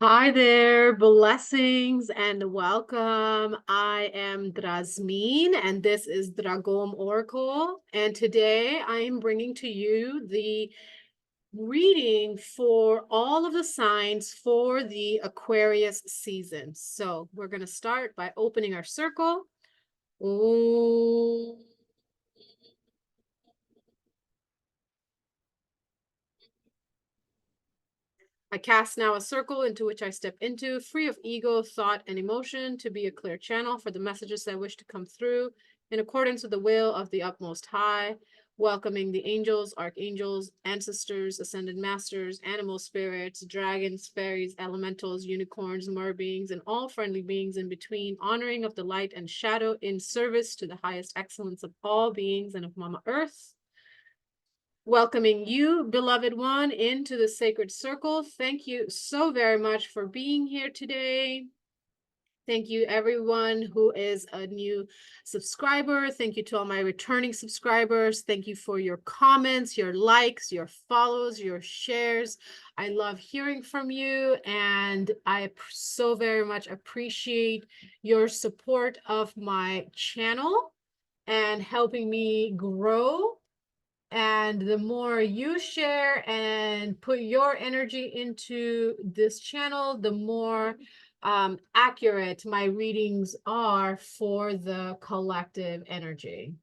Hi there, blessings and welcome. I am Drasmin and this is Dragom Oracle. And today I am bringing to you the reading for all of the signs for the Aquarius season. So we're going to start by opening our circle. Om. I cast now a circle into which I step into, free of ego, thought, and emotion, to be a clear channel for the messages I wish to come through in accordance with the will of the utmost high, welcoming the angels, archangels, ancestors, ascended masters, animal spirits, dragons, fairies, elementals, unicorns, mer beings, and all friendly beings in between, honoring of the light and shadow in service to the highest excellence of all beings and of Mama Earth. Welcoming you, beloved one, into the sacred circle. Thank you so very much for being here today. Thank you, everyone who is a new subscriber. Thank you to all my returning subscribers. Thank you for your comments, your likes, your follows, your shares. I love hearing from you, and I so very much appreciate your support of my channel and helping me grow. And the more you share and put your energy into this channel, the more accurate my readings are for the collective energy.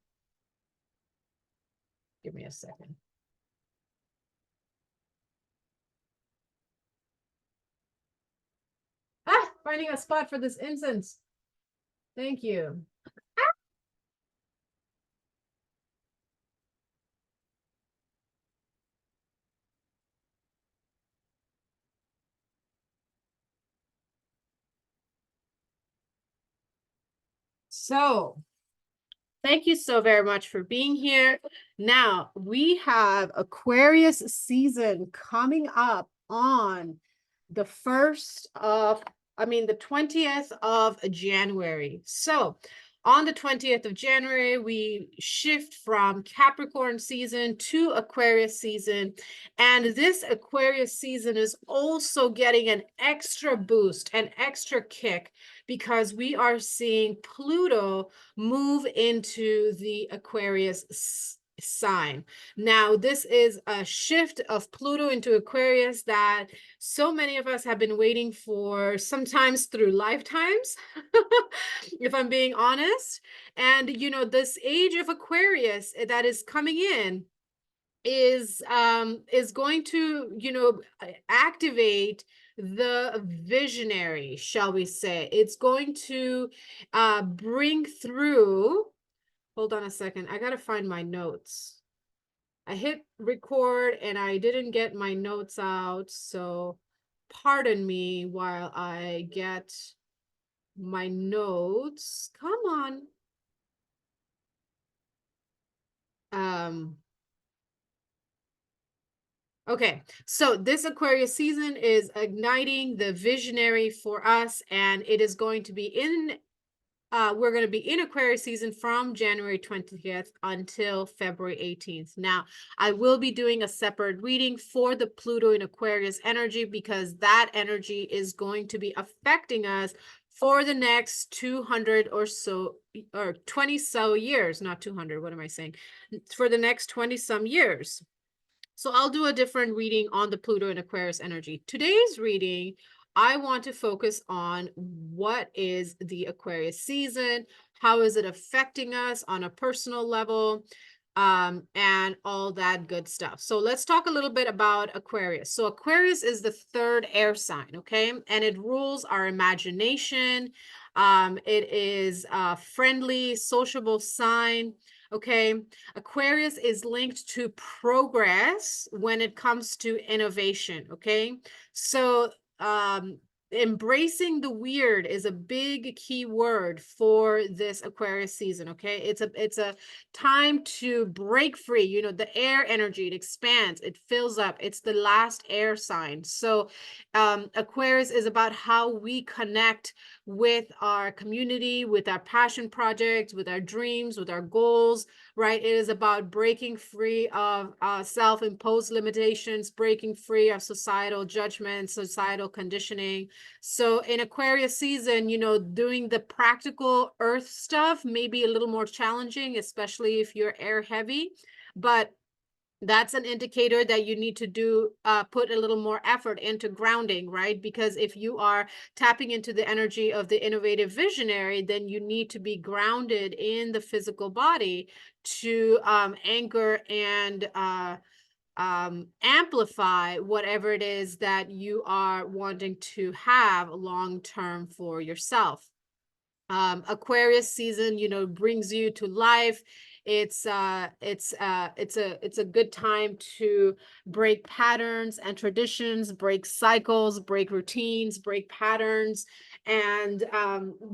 Give me a second. Finding a spot for this incense. Thank you. So, thank you so very much for being here. Now, we have Aquarius season coming up on the 20th of January. So on the 20th of January, we shift from Capricorn season to Aquarius season. And this Aquarius season is also getting an extra boost, an extra kick, because we are seeing Pluto move into the Aquarius sign. Now, this is a shift of Pluto into Aquarius that so many of us have been waiting for, sometimes through lifetimes, if I'm being honest. And, this age of Aquarius that is coming in is going to, activate the visionary, shall we say. It's going to bring through. Hold on a second. I got to find my notes. I hit record and I didn't get my notes out. So pardon me while I get my notes. Come on. Okay, so this Aquarius season is igniting the visionary for us, and it is going to be in we're going to be in Aquarius season from January 20th until February 18th. Now, I will be doing a separate reading for the Pluto in Aquarius energy, because that energy is going to be affecting us for the next 200 or so, or 20 so years, not 200. What am I saying? For the next 20 some years. So I'll do a different reading on the Pluto and Aquarius energy. Today's reading, I want to focus on what is the Aquarius season, how is it affecting us on a personal level, and all that good stuff. So let's talk a little bit about Aquarius. So Aquarius is the third air sign, okay? And it rules our imagination. It is a friendly, sociable sign. Okay, Aquarius is linked to progress when it comes to innovation. Okay, so embracing the weird is a big key word for this Aquarius season. Okay, it's a time to break free. The air energy, it expands, it fills up. It's the last air sign. So Aquarius is about how we connect with our community, with our passion projects, with our dreams, with our goals, right? It is about breaking free of self-imposed limitations, breaking free of societal judgment, societal conditioning. So in Aquarius season, you know, doing the practical earth stuff may be a little more challenging, especially if you're air heavy, but that's an indicator that you need to do put a little more effort into grounding, right? Because if you are tapping into the energy of the innovative visionary, then you need to be grounded in the physical body to anchor and amplify whatever it is that you are wanting to have long term for yourself. Aquarius season, you know, brings you to life. It's a good time to break patterns and traditions, break cycles, break routines, break patterns. And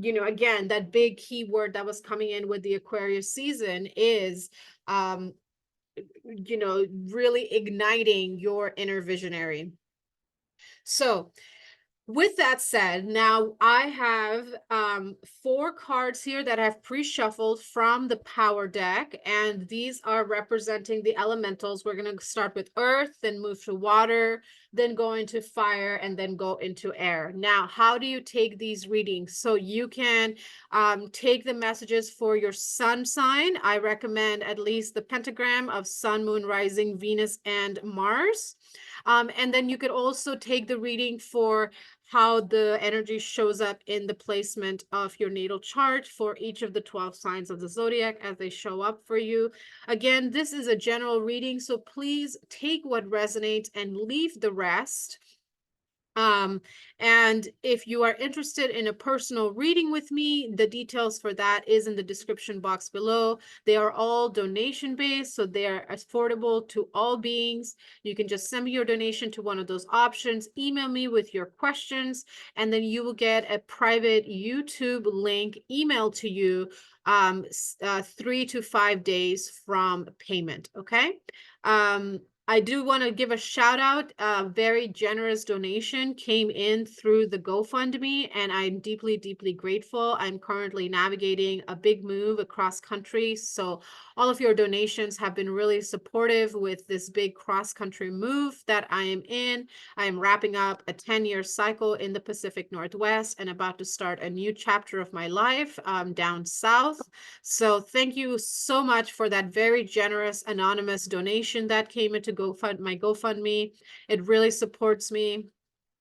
you know, again, that big keyword that was coming in with the Aquarius season is you know, really igniting your inner visionary. So with that said, now I have 4 cards here that I've pre-shuffled from the power deck, and these are representing the elementals. We're going to start with earth, then move to water, then go into fire, and then go into air. Now, how do you take these readings? So you can take the messages for your sun sign. I recommend at least the pentagram of sun, moon, rising, Venus, and Mars. And then you could also take the reading for how the energy shows up in the placement of your natal chart for each of the 12 signs of the zodiac as they show up for you. Again, this is a general reading, so please take what resonates and leave the rest. And if you are interested in a personal reading with me, the details for that is in the description box below. They are all donation based, so they are affordable to all beings. You can just send me your donation to one of those options, email me with your questions, and then you will get a private YouTube link emailed to you 3 to 5 days from payment. Okay. I do want to give a shout out. A very generous donation came in through the GoFundMe, and I'm deeply, deeply grateful. I'm currently navigating a big move across country. So all of your donations have been really supportive with this big cross-country move that I am in. I am wrapping up a 10-year cycle in the Pacific Northwest and about to start a new chapter of my life down south. So thank you so much for that very generous anonymous donation that came into my GoFundMe. It really supports me.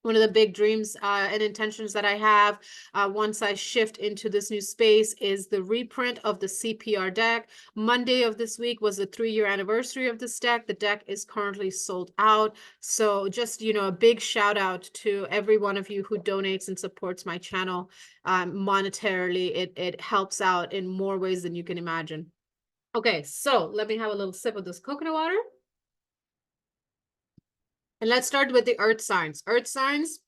One of the big dreams and intentions that I have once I shift into this new space is the reprint of the CPR deck. Monday of this week was the 3-year anniversary of this deck. The deck is currently sold out. So just, you know, a big shout out to every one of you who donates and supports my channel monetarily. It helps out in more ways than you can imagine. Okay, so let me have a little sip of this coconut water. And let's start with the earth signs. Earth signs,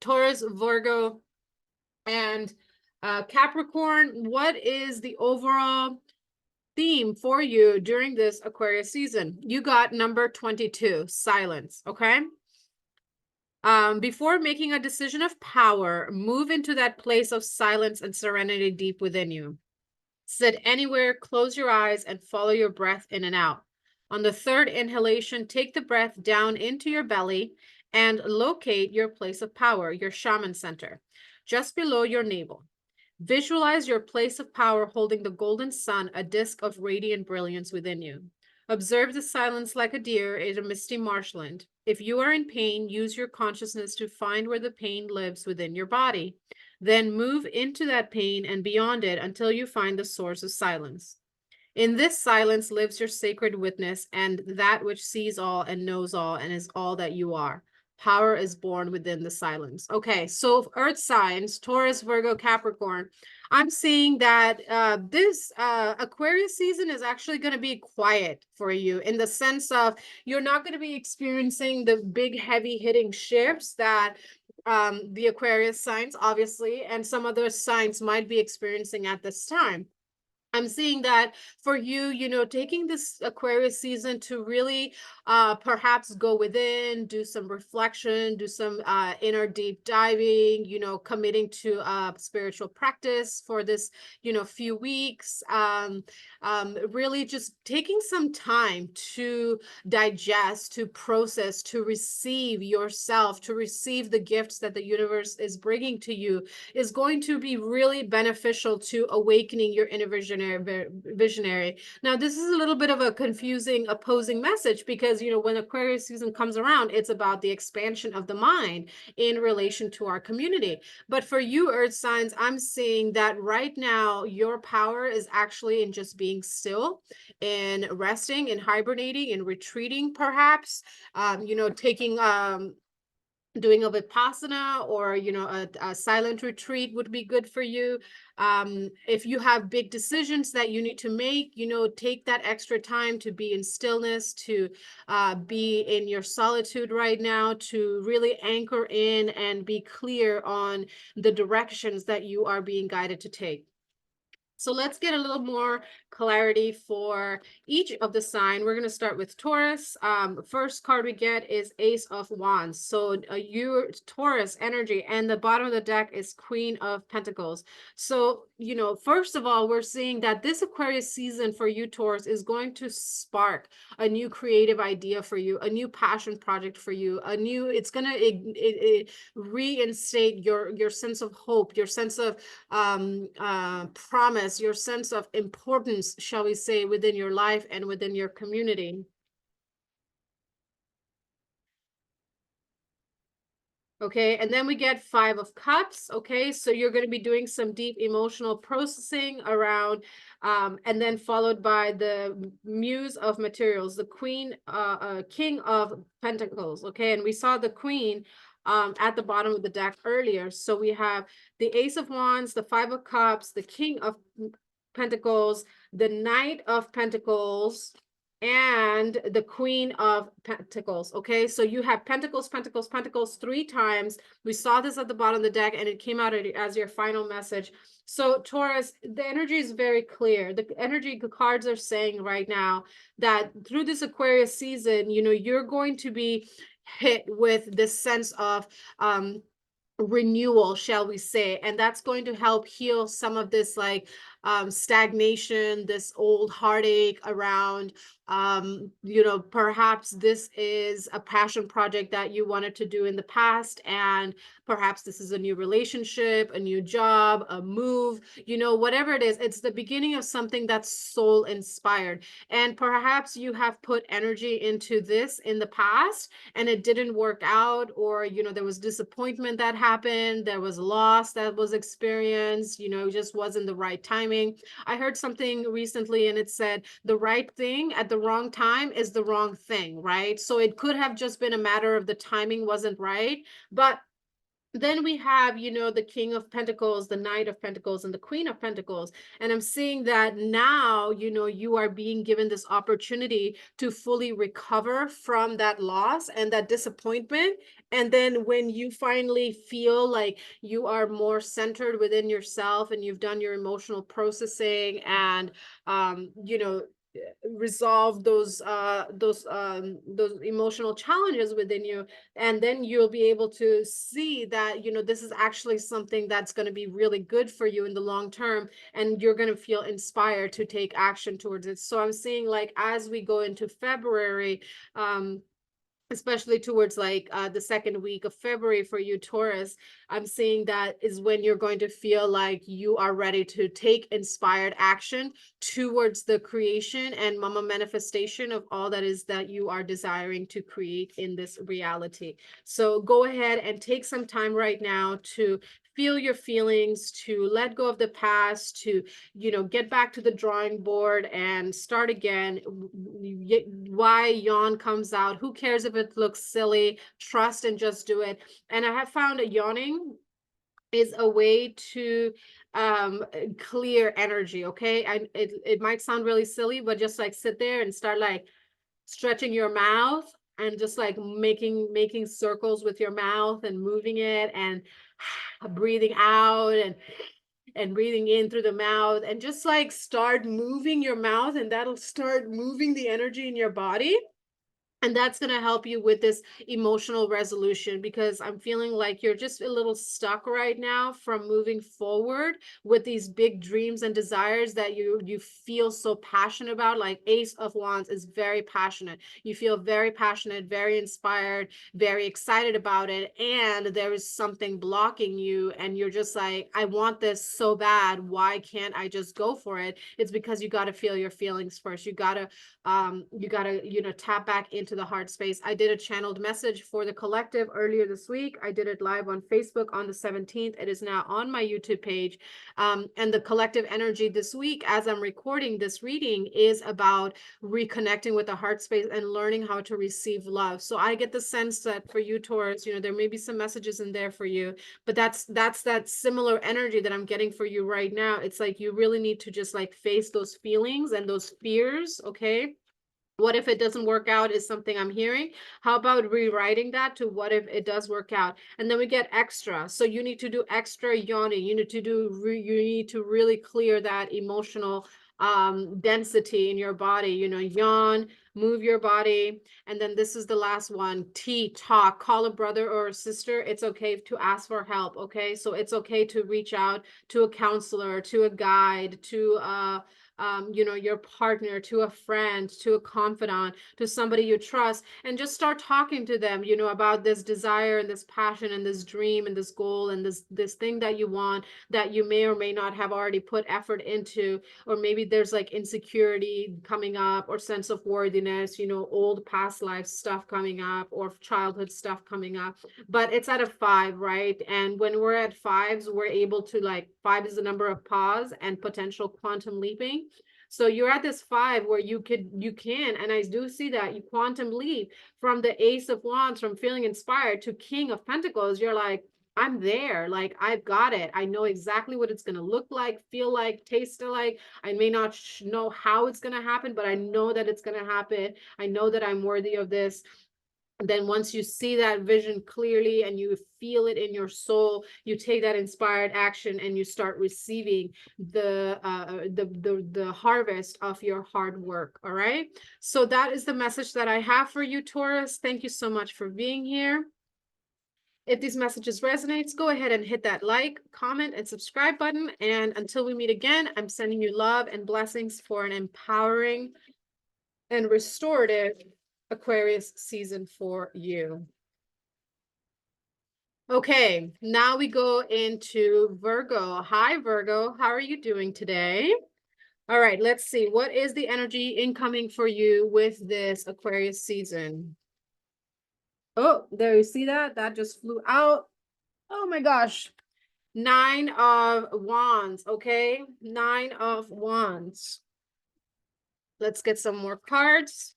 Taurus, Virgo, and Capricorn. What is the overall theme for you during this Aquarius season? You got number 22, silence, okay? Before making a decision of power, move into that place of silence and serenity deep within you. Sit anywhere, close your eyes, and follow your breath in and out. On the 3rd inhalation, take the breath down into your belly and locate your place of power, your shaman center, just below your navel. Visualize your place of power holding the golden sun, a disk of radiant brilliance within you. Observe the silence like a deer in a misty marshland. If you are in pain, use your consciousness to find where the pain lives within your body. Then move into that pain and beyond it until you find the source of silence. In this silence lives your sacred witness and that which sees all and knows all and is all that you are. Power is born within the silence. Okay, so earth signs, Taurus, Virgo, Capricorn. I'm seeing that this Aquarius season is actually going to be quiet for you in the sense of you're not going to be experiencing the big heavy hitting shifts that the Aquarius signs, obviously, and some other signs might be experiencing at this time. I'm seeing that for you, taking this Aquarius season to really perhaps go within, do some reflection, do some inner deep diving, committing to spiritual practice for this, few weeks. Really just taking some time to digest, to process, to receive yourself, to receive the gifts that the universe is bringing to you is going to be really beneficial to awakening your inner visionary. Now, this is a little bit of a confusing, opposing message because, when Aquarius season comes around, it's about the expansion of the mind in relation to our community. But for you, Earth signs, I'm seeing that right now, your power is actually in just being still, in resting, in hibernating, in retreating, perhaps, taking doing a vipassana or a silent retreat would be good for you. If you have big decisions that you need to make, take that extra time to be in stillness, to be in your solitude right now, to really anchor in and be clear on the directions that you are being guided to take. So let's get a little more clarity for each of the sign. We're going to start with Taurus. First card we get is Ace of Wands. So your Taurus energy, and the bottom of the deck is Queen of Pentacles. So, first of all, we're seeing that this Aquarius season for you, Taurus, is going to spark a new creative idea for you, a new passion project for you, it's going to reinstate your sense of hope, your sense of promise, your sense of importance, shall we say, within your life and within your community. Okay, and then we get Five of Cups. Okay, so you're going to be doing some deep emotional processing around, and then followed by the Muse of Materials, the King of Pentacles. Okay, and we saw the Queen at the bottom of the deck earlier. So we have the Ace of Wands, the Five of Cups, the King of Pentacles, the Knight of Pentacles, and the Queen of Pentacles. Okay, so you have Pentacles, Pentacles, Pentacles 3 times. We saw this at the bottom of the deck, and it came out as your final message. So Taurus, the energy is very clear. The energy cards are saying right now that through this Aquarius season, you're going to be hit with this sense of renewal, shall we say, and that's going to help heal some of this stagnation, this old heartache around perhaps this is a passion project that you wanted to do in the past, and perhaps this is a new relationship, a new job, a move, whatever it is, it's the beginning of something that's soul inspired. And perhaps you have put energy into this in the past and it didn't work out, or there was disappointment that happened, there was loss that was experienced, it just wasn't the right timing. I heard something recently and it said the right thing at the wrong time is the wrong thing, right? So it could have just been a matter of the timing wasn't right. But then we have, the King of Pentacles, the Knight of Pentacles, and the Queen of Pentacles. And I'm seeing that now, you are being given this opportunity to fully recover from that loss and that disappointment. And then when you finally feel like you are more centered within yourself and you've done your emotional processing and, resolve those emotional challenges within you, and then you'll be able to see that this is actually something that's going to be really good for you in the long term, and you're going to feel inspired to take action towards it. So I'm seeing, like, as we go into February, especially towards the second week of February for you, Taurus, I'm seeing that is when you're going to feel like you are ready to take inspired action towards the creation and mama manifestation of all that is that you are desiring to create in this reality. So go ahead and take some time right now to feel your feelings, to let go of the past, to get back to the drawing board and start again. Why yawn comes out, who cares if it looks silly? Trust and just do it. And I have found that yawning is a way to clear energy. Okay, and it might sound really silly, but just sit there and start stretching your mouth and just making circles with your mouth and moving it and breathing out, and breathing in through the mouth, and just like start moving your mouth, and that'll start moving the energy in your body. And that's going to help you with this emotional resolution, because I'm feeling like you're just a little stuck right now from moving forward with these big dreams and desires that you feel so passionate about. Like Ace of Wands is very passionate. You feel very passionate, very inspired, very excited about it. And there is something blocking you. And you're just like, I want this so bad. Why can't I just go for it? It's because you got to feel your feelings first. You got to tap back into the heart space. I did a channeled message for the collective earlier this week. I did it live on Facebook on the 17th. It is now on my YouTube page. And the collective energy this week, as I'm recording this reading, is about reconnecting with the heart space and learning how to receive love. So I get the sense that for you, Taurus, there may be some messages in there for you, but that's that similar energy that I'm getting for you right now. It's like you really need to just like face those feelings and those fears, okay? What if it doesn't work out is something I'm hearing. How about rewriting that to what if it does work out? And then we get extra. So you need to do extra yawning. You need to really clear that emotional density in your body. Yawn, move your body. And then this is the last one. Talk, call a brother or a sister. It's okay to ask for help. Okay. So it's okay to reach out to a counselor, to a guide, to your partner, to a friend, to a confidant, to somebody you trust, and just start talking to them, about this desire and this passion and this dream and this goal and this thing that you want, that you may or may not have already put effort into, or maybe there's like insecurity coming up, or sense of worthiness, old past life stuff coming up, or childhood stuff coming up. But it's at a 5, right? And when we're at 5s, we're able to, like, 5 is the number of pause and potential quantum leaping. So you're at this 5 where you can, and I do see that you quantum leap from the Ace of Wands, from feeling inspired, to King of Pentacles. You're like, I'm there. Like, I've got it. I know exactly what it's going to look like, feel like, taste like. I may not know how it's going to happen, but I know that it's going to happen. I know that I'm worthy of this. Then once you see that vision clearly and you feel it in your soul, you take that inspired action and you start receiving the harvest of your hard work. All right. So that is the message that I have for you, Taurus. Thank you so much for being here. If these messages resonates, go ahead and hit that like, comment, and subscribe button. And until we meet again, I'm sending you love and blessings for an empowering and restorative Aquarius season for you. Okay, now we go into Virgo. Hi, Virgo. How are you doing today? All right, let's see. What is the energy incoming for you with this Aquarius season? Oh, there you see that? That just flew out. Oh my gosh. 9 of Wands, okay? 9 of Wands. Let's get some more cards.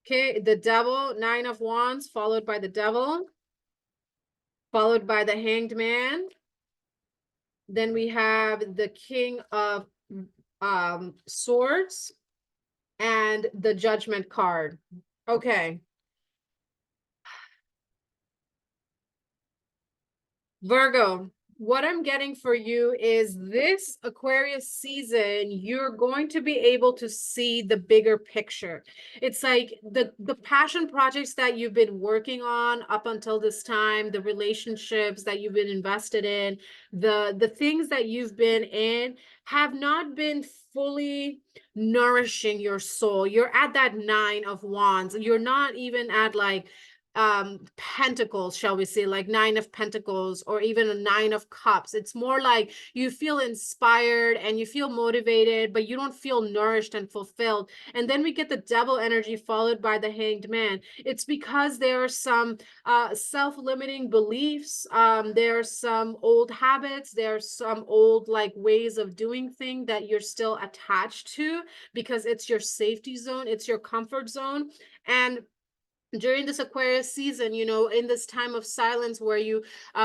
Okay, the Devil, 9 of Wands, followed by the Devil, followed by the Hanged Man. Then we have the King of Swords and the Judgment card. Okay. Virgo, what I'm getting for you is this Aquarius season, you're going to be able to see the bigger picture. It's like the passion projects that you've been working on up until this time, the relationships that you've been invested in, the things that you've been in have not been fully nourishing your soul. You're at that 9 of Wands. You're not even at like pentacles, shall we say, like 9 of Pentacles, or even a 9 of Cups. It's more like you feel inspired and you feel motivated, but you don't feel nourished and fulfilled. And then we get the Devil energy followed by the Hanged Man. It's because there are some self-limiting beliefs, there are some old habits, there are some old like ways of doing things that you're still attached to because it's your safety zone, it's your comfort zone. And during this Aquarius season, in this time of silence where you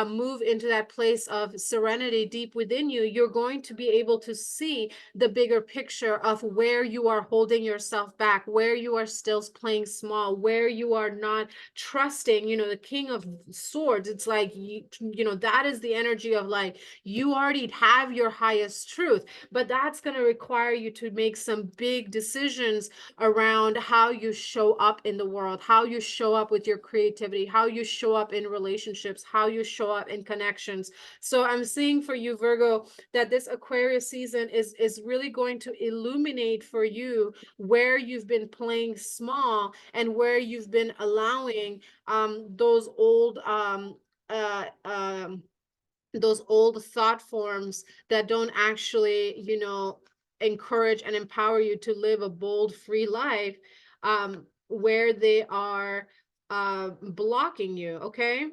move into that place of serenity deep within you, you're going to be able to see the bigger picture of where you are holding yourself back, where you are still playing small, where you are not trusting, the King of Swords. It's like, that is the energy of like, you already have your highest truth, but that's going to require you to make some big decisions around how you show up in the world, how you show up with your creativity, how you show up in relationships, how you show up in connections. So I'm seeing for you, Virgo, that this Aquarius season is really going to illuminate for you where you've been playing small and where you've been allowing uh, um, those old thought forms that don't actually, encourage and empower you to live a bold, free life, where they are blocking you. Okay.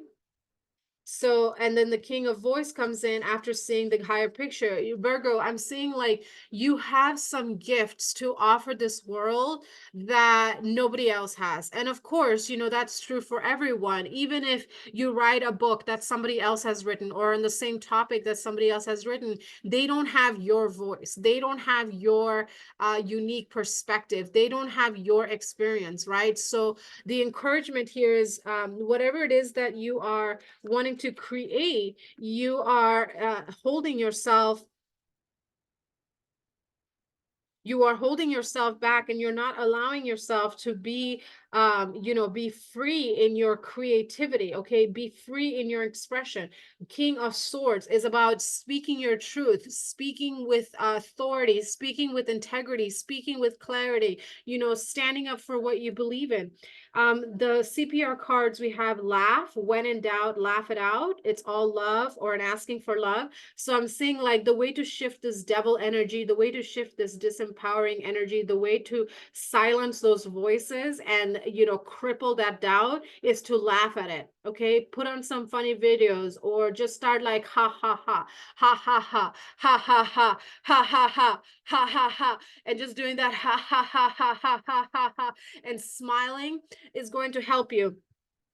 So, and then the King of Voice comes in after seeing the higher picture. Virgo, I'm seeing like you have some gifts to offer this world that nobody else has. And of course, that's true for everyone. Even if you write a book that somebody else has written or on the same topic that somebody else has written, they don't have your voice. They don't have your unique perspective. They don't have your experience, right? So the encouragement here is whatever it is that you are wanting to create, you are holding yourself, back, and you're not allowing yourself to be be free in your creativity. Okay, be free in your expression. King of Swords is about speaking your truth, speaking with authority, speaking with integrity, speaking with clarity, standing up for what you believe in. The CPR cards, we have laugh, when in doubt, laugh it out, it's all love, or an asking for love. So I'm seeing like the way to shift this devil energy, the way to shift this disempowering energy, the way to silence those voices and, cripple that doubt is to laugh at it. Okay. Put on some funny videos or just start like, ha, ha, ha, ha, ha, ha, ha, ha, ha, ha, ha, ha, ha, ha, ha, and just doing that, ha, ha, ha, ha, ha, ha, ha, ha, and smiling is going to help you,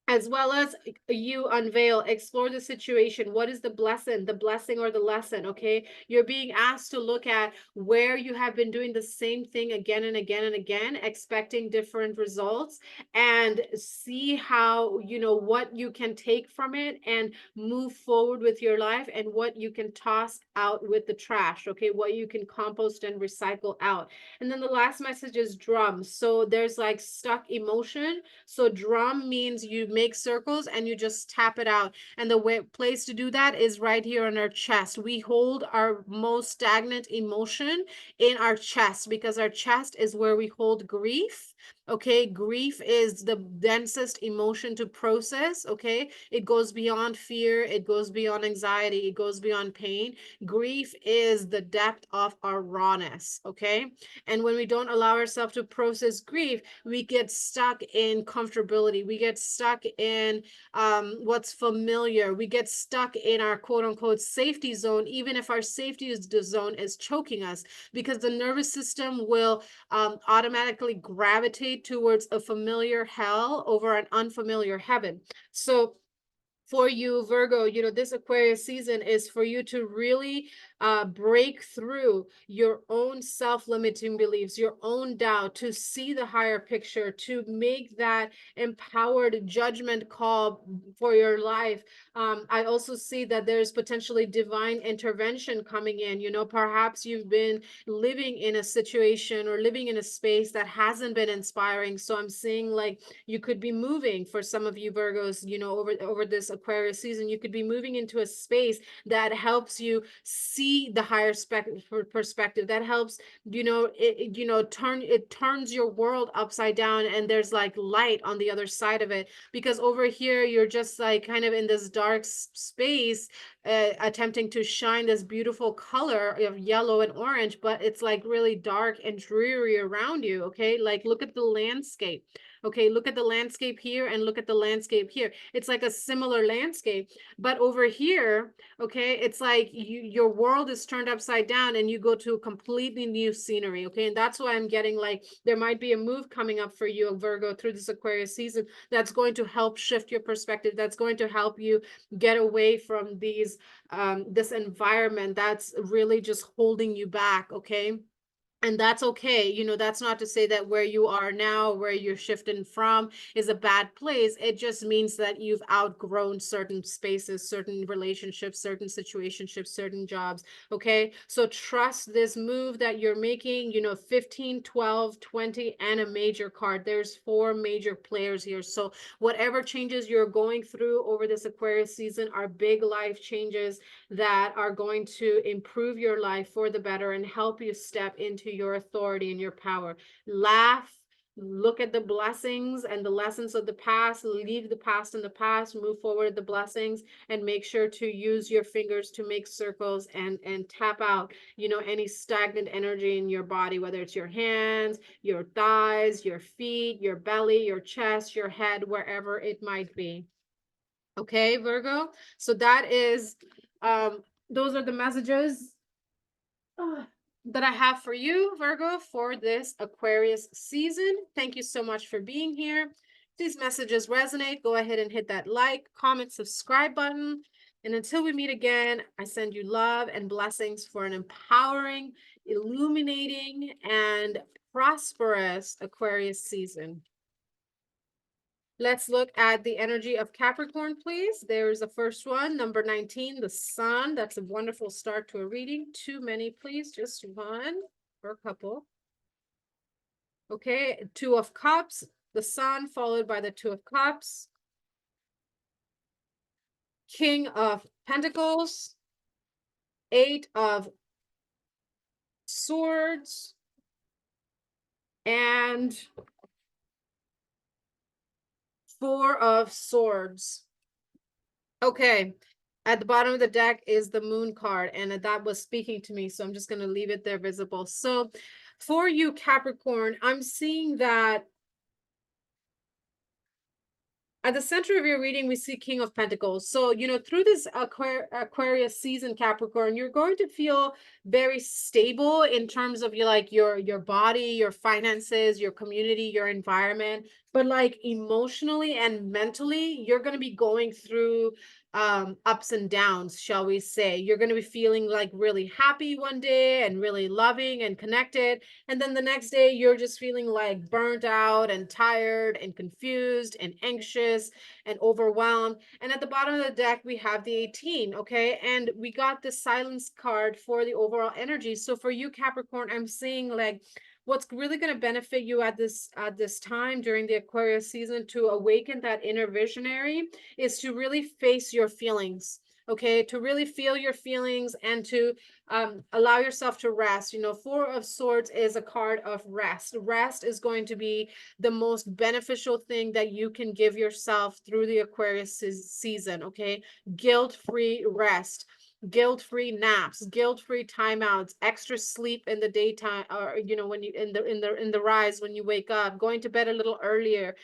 as well as you unveil, explore the situation. What is the blessing or the lesson? Okay, you're being asked to look at where you have been doing the same thing again and again and again, expecting different results, and see how, what you can take from it and move forward with your life, and what you can toss out with the trash. Okay, what you can compost and recycle out. And then the last message is drum. So there's like stuck emotion. So drum means you make circles and you just tap it out. And the place to do that is right here on our chest. We hold our most stagnant emotion in our chest because our chest is where we hold grief. Okay, grief is the densest emotion to process. Okay, it goes beyond fear, it goes beyond anxiety, it goes beyond pain. Grief is the depth of our rawness. Okay, and when we don't allow ourselves to process grief, we get stuck in comfortability. We get stuck in what's familiar. We get stuck in our quote unquote safety zone, even if our safety zone is choking us, because the nervous system will automatically gravitate towards a familiar hell over an unfamiliar heaven. So for you, Virgo, this Aquarius season is for you to really break through your own self-limiting beliefs, your own doubt, to see the higher picture, to make that empowered judgment call for your life. I also see that there's potentially divine intervention coming in. Perhaps you've been living in a situation or living in a space that hasn't been inspiring. So I'm seeing like you could be moving, for some of you Virgos, over this Aquarius season, you could be moving into a space that helps you see the higher perspective, that helps, it turns your world upside down, and there's like light on the other side of it. Because over here you're just like kind of in this dark space, attempting to shine this beautiful color of yellow and orange, but it's like really dark and dreary around you. Okay, like look at the landscape. Okay, look at the landscape here and look at the landscape here. It's like a similar landscape, but over here, okay, it's like your world is turned upside down and you go to a completely new scenery. Okay, and that's why I'm getting like there might be a move coming up for you, Virgo, through this Aquarius season that's going to help shift your perspective, that's going to help you get away from these this environment that's really just holding you back. Okay, and that's okay. You know, that's not to say that where you are now, where you're shifting from, is a bad place. It just means that you've outgrown certain spaces, certain relationships, certain situationships, certain jobs. Okay, so trust this move that you're making. You know, 15, 12, 20, and a major card. There's 4 major players here. So whatever changes you're going through over this Aquarius season are big life changes that are going to improve your life for the better and help you step into your authority and your power. Laugh, look at the blessings and the lessons of the past, leave the past in the past, move forward the blessings, and make sure to use your fingers to make circles and tap out, you know, any stagnant energy in your body, whether it's your hands, your thighs, your feet, your belly, your chest, your head, wherever it might be. Okay, Virgo. So that is those are the messages that I have for you, Virgo, for this Aquarius season. Thank you so much for being here. If these messages resonate, go ahead and hit that like, comment, subscribe button. And until we meet again, I send you love and blessings for an empowering, illuminating, and prosperous Aquarius season. Let's look at the energy of Capricorn, please. There's the first one, number 19, the sun. That's a wonderful start to a reading. Too many, please. Just one or a couple. Okay, 2 of Cups, the sun, followed by the 2 of Cups. King of Pentacles, 8 of Swords, and 4 of Swords. Okay, at the bottom of the deck is the moon card, and that was speaking to me, so I'm just going to leave it there visible. So for you, Capricorn, I'm seeing that at the center of your reading, we see King of Pentacles. So, you know, through this Aquarius season, Capricorn, you're going to feel very stable in terms of your body, your finances, your community, your environment. But like emotionally and mentally, you're going to be going through ups and downs, shall we say. You're going to be feeling like really happy one day and really loving and connected. And then the next day, you're just feeling like burnt out and tired and confused and anxious and overwhelmed. And at the bottom of the deck, we have the 18, okay? And we got the silence card for the overall energy. So for you, Capricorn, I'm seeing like what's really going to benefit you at this time during the Aquarius season to awaken that inner visionary is to really face your feelings. Okay, to really feel your feelings and to allow yourself to rest. You know, 4 of Swords is a card of rest. Rest is going to be the most beneficial thing that you can give yourself through the Aquarius season. Okay, guilt-free rest, guilt-free naps, guilt-free timeouts, extra sleep in the daytime, or you know, when you in the rise when you wake up, going to bed a little earlier,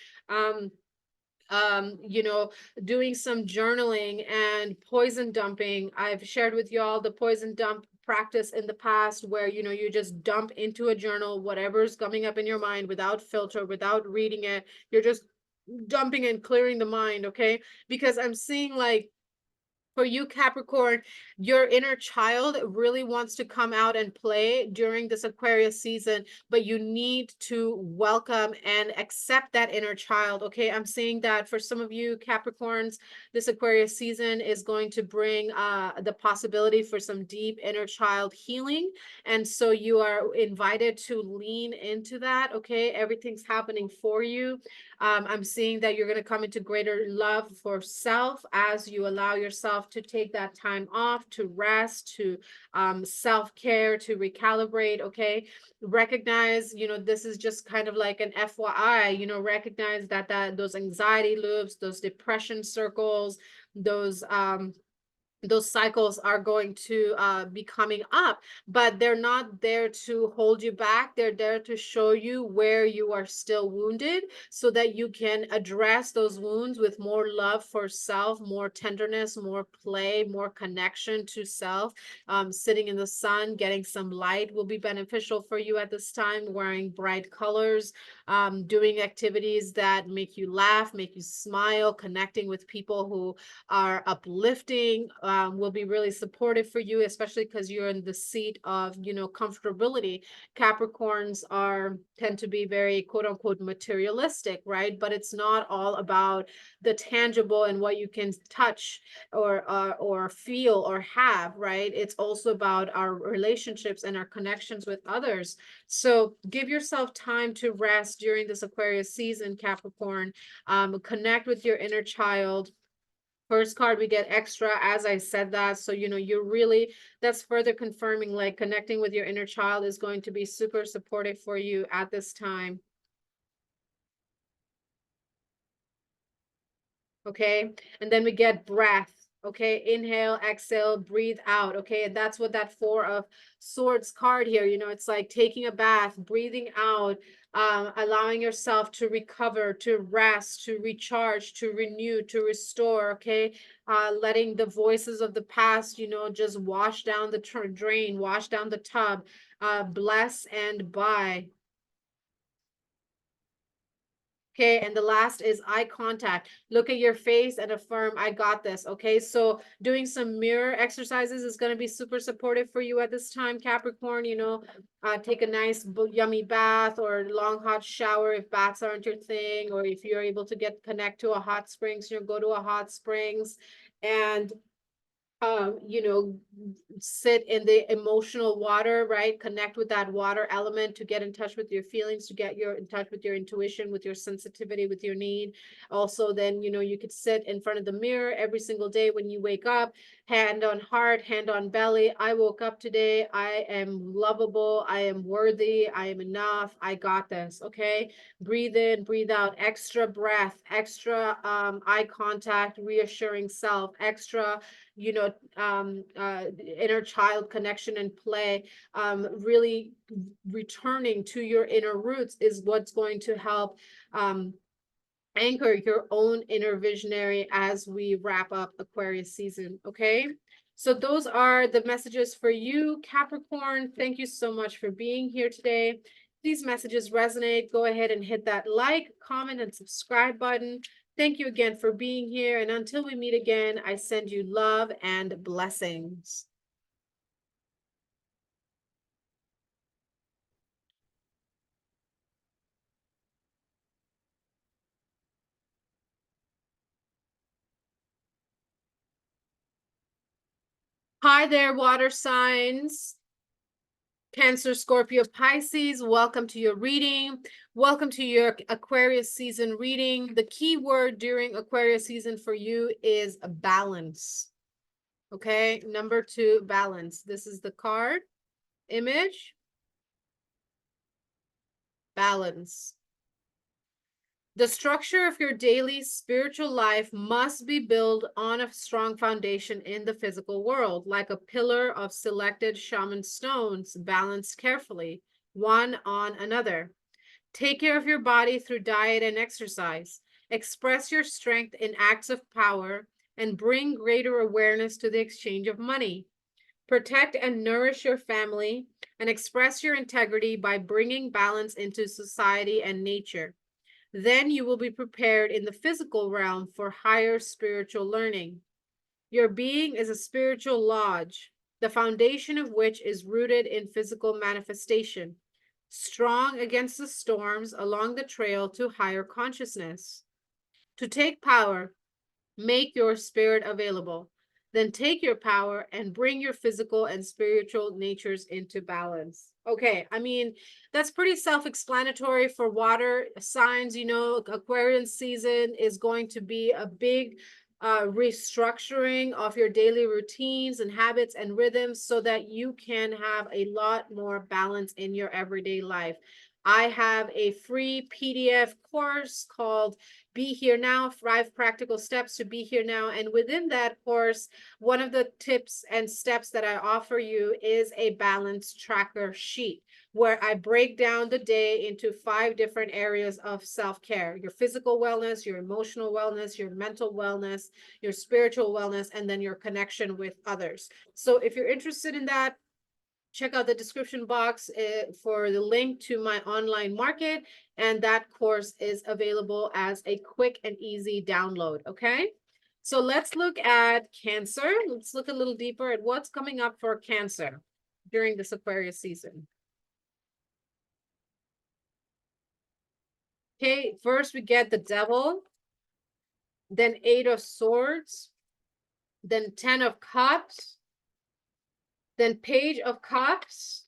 you know, doing some journaling and poison dumping. I've shared with y'all the poison dump practice in the past where, you know, you just dump into a journal whatever's coming up in your mind without filter, without reading it. You're just dumping and clearing the mind. Okay, because I'm seeing like for you, Capricorn, your inner child really wants to come out and play during this Aquarius season, but you need to welcome and accept that inner child. Okay, I'm saying that for some of you Capricorns, this Aquarius season is going to bring the possibility for some deep inner child healing. And so you are invited to lean into that. Okay, everything's happening for you. I'm seeing that you're going to come into greater love for self as you allow yourself to take that time off, to rest, to self-care, to recalibrate. Okay, recognize, you know, this is just kind of like an FYI, you know, recognize that those anxiety loops, those depression circles, those those cycles are going to be coming up, but they're not there to hold you back. They're there to show you where you are still wounded so that you can address those wounds with more love for self, more tenderness, more play, more connection to self. Sitting in the sun, getting some light will be beneficial for you at this time. Wearing bright colors, doing activities that make you laugh, make you smile, connecting with people who are uplifting, will be really supportive for you, especially because you're in the seat of, comfortability. Capricorns are tend to be very quote unquote materialistic, right? But it's not all about the tangible and what you can touch or feel or have, right? It's also about our relationships and our connections with others. So give yourself time to rest during this Aquarius season, Capricorn. Connect with your inner child. First card we get extra as I said that. So, you're really, that's further confirming like connecting with your inner child is going to be super supportive for you at this time. Okay. And then we get breath. Okay. Inhale, exhale, breathe out. Okay. And that's what that Four of Swords card here, it's like taking a bath, breathing out, allowing yourself to recover, to rest, to recharge, to renew, to restore. Okay. Letting the voices of the past, just wash down the drain, wash down the tub, bless and bye. Okay, and the last is eye contact. Look at your face and affirm, I got this. Okay, so doing some mirror exercises is going to be super supportive for you at this time, Capricorn. Take a nice yummy bath or long hot shower if baths aren't your thing, or if you're able to connect to a hot springs, go to a hot springs. And you know, sit in the emotional water, right? Connect with that water element to get in touch with your feelings, to get in touch with your intuition, with your sensitivity, with your need. Also, then, you could sit in front of the mirror every single day when you wake up, hand on heart, hand on belly. I woke up today. I am lovable. I am worthy. I am enough. I got this. Okay. Breathe in, breathe out, extra breath, extra eye contact, reassuring self, extra inner child connection and play. Really returning to your inner roots is what's going to help anchor your own inner visionary as we wrap up Aquarius season. Okay. So those are the messages for you, Capricorn. Thank you so much for being here today. If these messages resonate, go ahead and hit that like, comment, and subscribe button. Thank you again for being here. And until we meet again, I send you love and blessings. Hi there, water signs. Cancer, Scorpio, Pisces, welcome to your reading. Welcome to your Aquarius season reading. The key word during Aquarius season for you is balance. Okay, number 2, balance. This is the card image. Balance. The structure of your daily spiritual life must be built on a strong foundation in the physical world, like a pillar of selected shaman stones balanced carefully, one on another. Take care of your body through diet and exercise. Express your strength in acts of power and bring greater awareness to the exchange of money. Protect and nourish your family and express your integrity by bringing balance into society and nature. Then you will be prepared in the physical realm for higher spiritual learning. Your being is a spiritual lodge, the foundation of which is rooted in physical manifestation, strong against the storms along the trail to higher consciousness. To take power, make your spirit available. Then take your power and bring your physical and spiritual natures into balance. Okay, I mean, that's pretty self-explanatory for water signs. Aquarian season is going to be a big restructuring of your daily routines and habits and rhythms so that you can have a lot more balance in your everyday life. I have a free PDF course called Be Here Now, 5 Practical Steps to Be Here Now. And within that course, one of the tips and steps that I offer you is a balance tracker sheet where I break down the day into 5 different areas of self-care: your physical wellness, your emotional wellness, your mental wellness, your spiritual wellness, and then your connection with others. So if you're interested in that, check out the description box for the link to my online market, and that course is available as a quick and easy download. Okay, so let's look at Cancer. Let's look a little deeper at what's coming up for Cancer during this Aquarius season. Okay, first we get the Devil, then 8 of Swords, then 10 of Cups, then Page of Cups,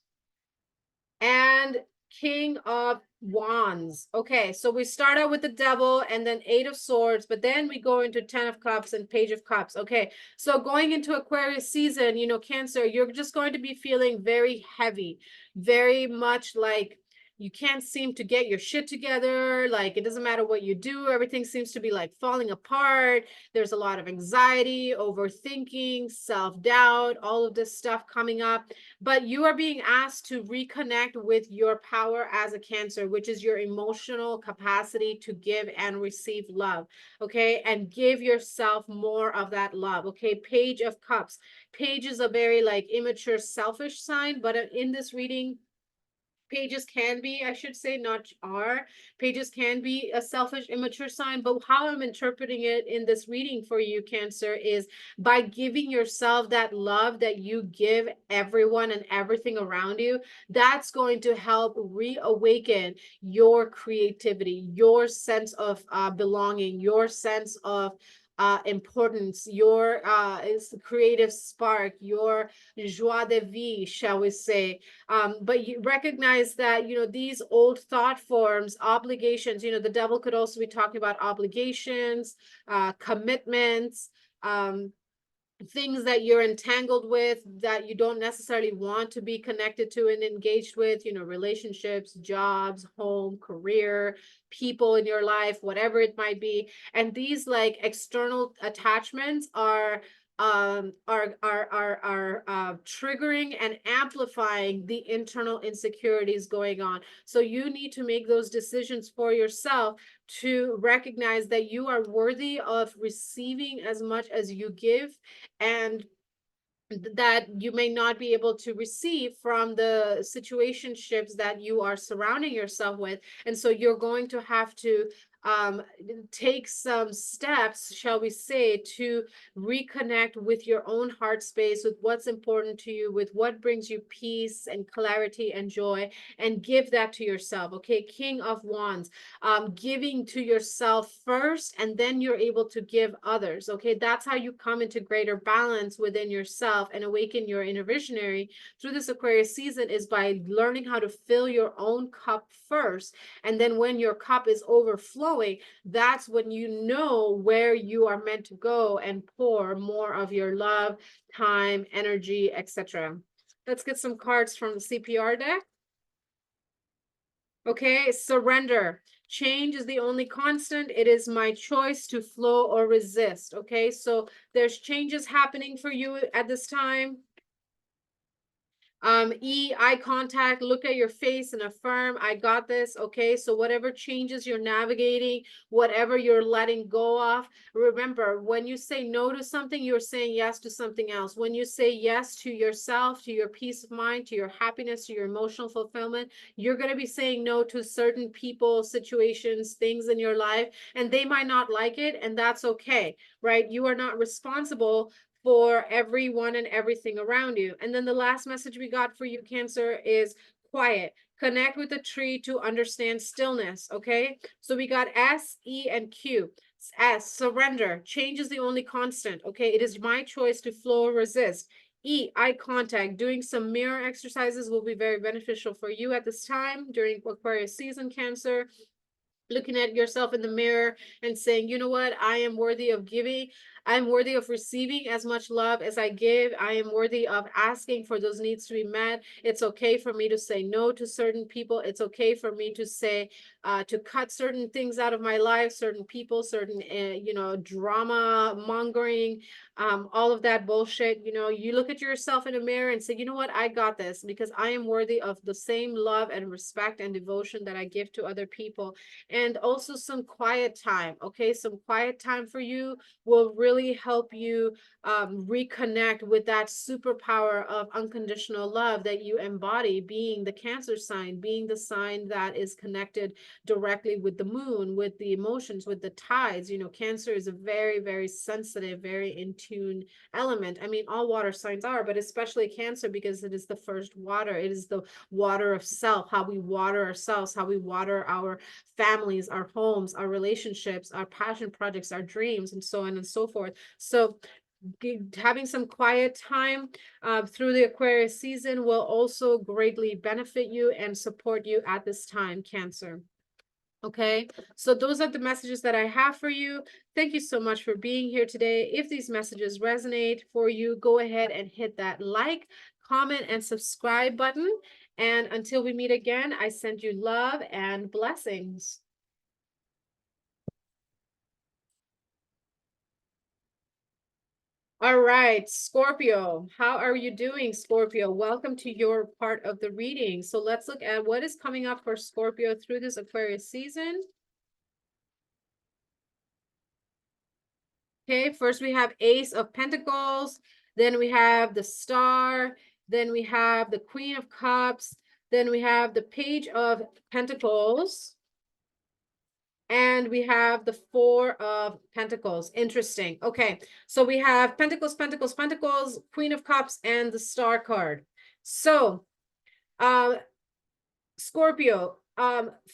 and King of Wands. Okay, so we start out with the Devil and then 8 of Swords, but then we go into 10 of Cups and Page of Cups. Okay, so going into Aquarius season, you know, Cancer, you're just going to be feeling very heavy, very much like you can't seem to get your shit together. Like, it doesn't matter what you do, everything seems to be like falling apart. There's a lot of anxiety, overthinking, self-doubt, all of this stuff coming up. But you are being asked to reconnect with your power as a Cancer, which is your emotional capacity to give and receive love. Okay, and give yourself more of that love. Okay, Page of Cups. Page is a very like immature, selfish sign, but in this reading, pages can be, I should say, not are, pages can be a selfish, immature sign. But how I'm interpreting it in this reading for you, Cancer, is by giving yourself that love that you give everyone and everything around you, that's going to help reawaken your creativity, your sense of belonging, your sense of importance, your creative spark, your joie de vie, shall we say. But you recognize that, you know, these old thought forms, obligations, you know, the Devil could also be talking about obligations, commitments, things that you're entangled with that you don't necessarily want to be connected to and engaged with, you know, relationships, jobs, home, career, people in your life, whatever it might be. And these like external attachments are triggering and amplifying the internal insecurities going on. So you need to make those decisions for yourself to recognize that you are worthy of receiving as much as you give, and that you may not be able to receive from the situationships that you are surrounding yourself with. And so you're going to have to take some steps, shall we say, to reconnect with your own heart space, with what's important to you, with what brings you peace and clarity and joy, and give that to yourself. Okay, King of Wands, giving to yourself first, and then you're able to give others. Okay, that's how you come into greater balance within yourself and awaken your inner visionary through this Aquarius season, is by learning how to fill your own cup first. And then when your cup is overflowing, that's when you know where you are meant to go and pour more of your love, time, energy, etc. Let's get some cards from the CPR deck. Okay, surrender. Change is the only constant. It is my choice to flow or resist. Okay, so there's changes happening for you at this time. Eye contact, look at your face and affirm, I got this. Okay, so whatever changes you're navigating, whatever you're letting go of, remember, when you say no to something, you're saying yes to something else. When you say yes to yourself, to your peace of mind, to your happiness, to your emotional fulfillment, you're going to be saying no to certain people, situations, things in your life, and they might not like it, and that's okay, right? You are not responsible for everyone and everything around you. And then the last message we got for you, Cancer, is quiet. Connect with the tree to understand stillness. Okay, so we got S, E, and Q. S, surrender. Change is the only constant. Okay, it is my choice to flow or resist. E, eye contact. Doing some mirror exercises will be very beneficial for you at this time during Aquarius season, Cancer. looking at yourself in the mirror and saying, you know what, I am worthy of giving. I'm worthy of receiving as much love as I give. I am worthy of asking for those needs to be met. It's okay for me to say no to certain people. It's okay for me to say, to cut certain things out of my life, certain people, certain, drama mongering, all of that bullshit. You look at yourself in a mirror and say, you know what, I got this, because I am worthy of the same love and respect and devotion that I give to other people. And also some quiet time. Okay, some quiet time for you will really help you reconnect with that superpower of unconditional love that you embody, being the Cancer sign, being the sign that is connected directly with the moon, with the emotions, with the tides. Cancer is a very, very sensitive, very in tune element. I mean, all water signs are, but especially Cancer, because it is the first water. It is the water of self, how we water ourselves, how we water our families, our homes, our relationships, our passion projects, our dreams, and so on and so forth. So having some quiet time through the Aquarius season will also greatly benefit you and support you at this time, Cancer. Okay, so those are the messages that I have for you. Thank you so much for being here today. If these messages resonate for you, go ahead and hit that like, comment, and subscribe button. And until we meet again, I send you love and blessings. All right, Scorpio, how are you doing, Scorpio? Welcome to your part of the reading. So let's look at what is coming up for Scorpio through this Aquarius season. Okay, first we have Ace of Pentacles, then we have the Star, then we have the Queen of Cups, then we have the Page of Pentacles, and we have the Four of Pentacles. Interesting. Okay, so we have Pentacles, Pentacles, Pentacles, Queen of Cups, and the Star card. So, Scorpio,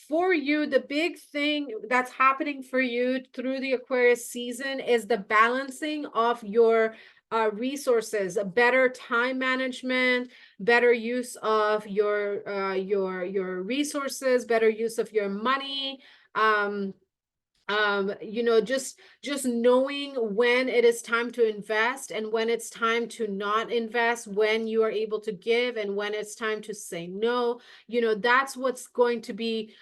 for you, the big thing that's happening for you through the Aquarius season is the balancing of your resources, a better time management, better use of your resources, better use of your money. Just knowing when it is time to invest and when it's time to not invest, when you are able to give and when it's time to say no. That's what's going to be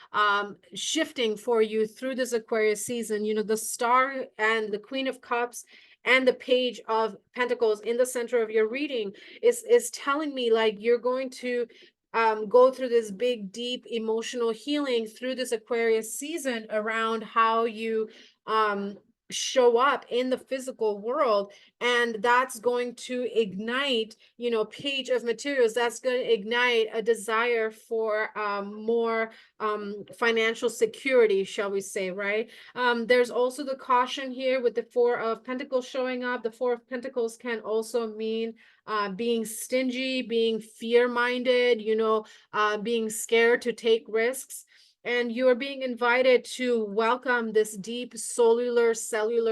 shifting for you through this Aquarius season. The Star and the Queen of Cups and the Page of Pentacles in the center of your reading is telling me, like, you're going to go through this big, deep emotional healing through this Aquarius season around how you show up in the physical world. And that's going to ignite, Page of Materials, that's going to ignite a desire for more financial security, shall we say, right? There's also the caution here with the Four of Pentacles showing up. The Four of Pentacles can also mean being stingy, being fear-minded, being scared to take risks. And you're being invited to welcome this deep cellular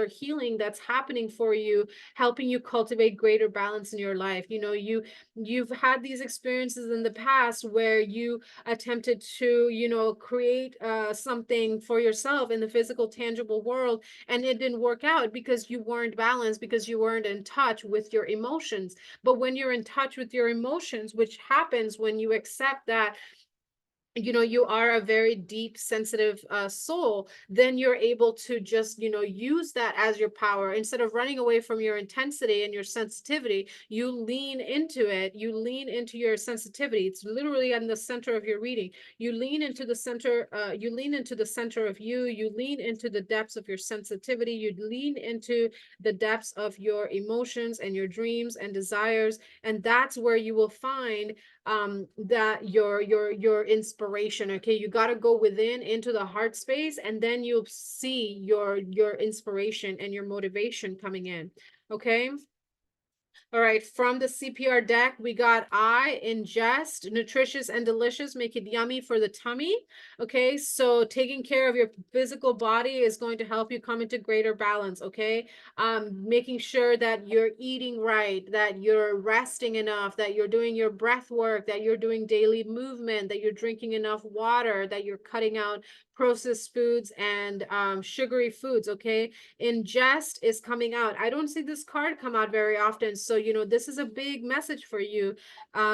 healing that's happening for you, helping you cultivate greater balance in your life. You've had these experiences in the past where you attempted to, create something for yourself in the physical, tangible world, and it didn't work out because you weren't balanced, because you weren't in touch with your emotions. But when you're in touch with your emotions, which happens when you accept that you are a very deep, sensitive soul, then you're able to just use that as your power. Instead of running away from your intensity and your sensitivity, you lean into it. You lean into your sensitivity. It's literally in the center of your reading. You lean into the center. You lean into the center of you. You lean into the depths of your sensitivity. You lean into the depths of your emotions and your dreams and desires, and that's where you will find that your inspiration. Okay, you got to go within into the heart space, and then you'll see your inspiration and your motivation coming in. Okay. All right, from the CPR deck, we got I, ingest, nutritious and delicious, make it yummy for the tummy. Okay, so taking care of your physical body is going to help you come into greater balance. Okay, making sure that you're eating right, that you're resting enough, that you're doing your breath work, that you're doing daily movement, that you're drinking enough water, that you're cutting out processed foods and sugary foods. Okay, ingest is coming out. I don't see this card come out very often, so this is a big message for you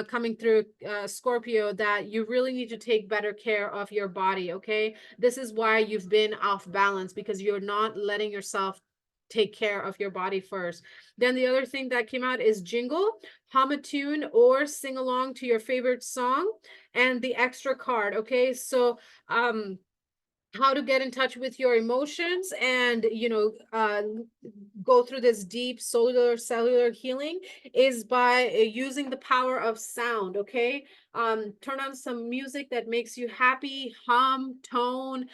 coming through, Scorpio, that you really need to take better care of your body. Okay, this is why you've been off balance, because you're not letting yourself take care of your body first. Then the other thing that came out is jingle, hum a tune, or sing along to your favorite song, and the extra card. Okay, so how to get in touch with your emotions and go through this deep solar cellular healing is by using the power of sound. Okay, turn on some music that makes you happy, hum, tone,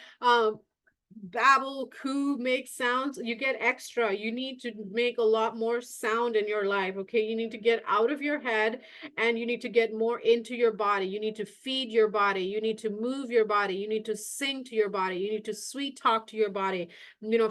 babble, coo, make sounds. You get extra. You need to make a lot more sound in your life. Okay, you need to get out of your head and you need to get more into your body. You need to feed your body. You need to move your body. You need to sing to your body. You need to sweet talk to your body.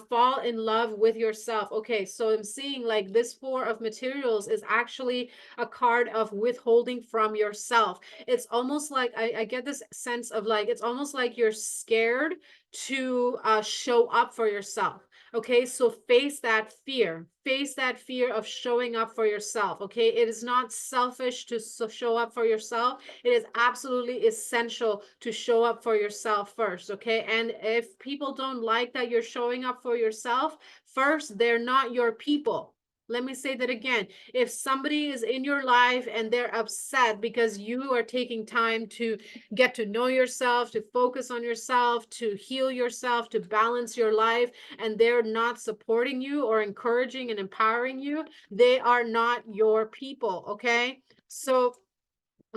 Fall in love with yourself. Okay, so I'm seeing like this Four of Materials is actually a card of withholding from yourself. It's almost like I get this sense of like, it's almost like you're scared to show up for yourself. Okay, so face that fear. Face that fear of showing up for yourself. Okay, it is not selfish to show up for yourself. It is absolutely essential to show up for yourself first. Okay, and if people don't like that you're showing up for yourself first, they're not your people. Let me say that again. If somebody is in your life and they're upset because you are taking time to get to know yourself, to focus on yourself, to heal yourself, to balance your life, and they're not supporting you or encouraging and empowering you, they are not your people. Okay, so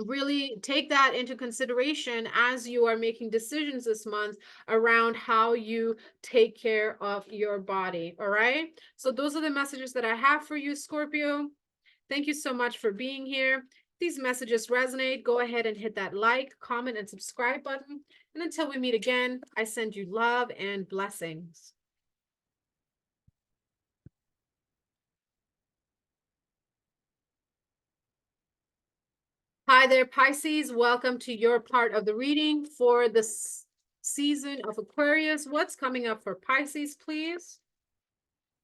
really take that into consideration as you are making decisions this month around how you take care of your body. All right, so those are the messages that I have for you, Scorpio. Thank you so much for being here. These messages resonate. Go ahead and hit that like, comment, and subscribe button. And until we meet again, I send you love and blessings. Hi there, Pisces. Welcome to your part of the reading for the season of Aquarius. What's coming up for Pisces, please?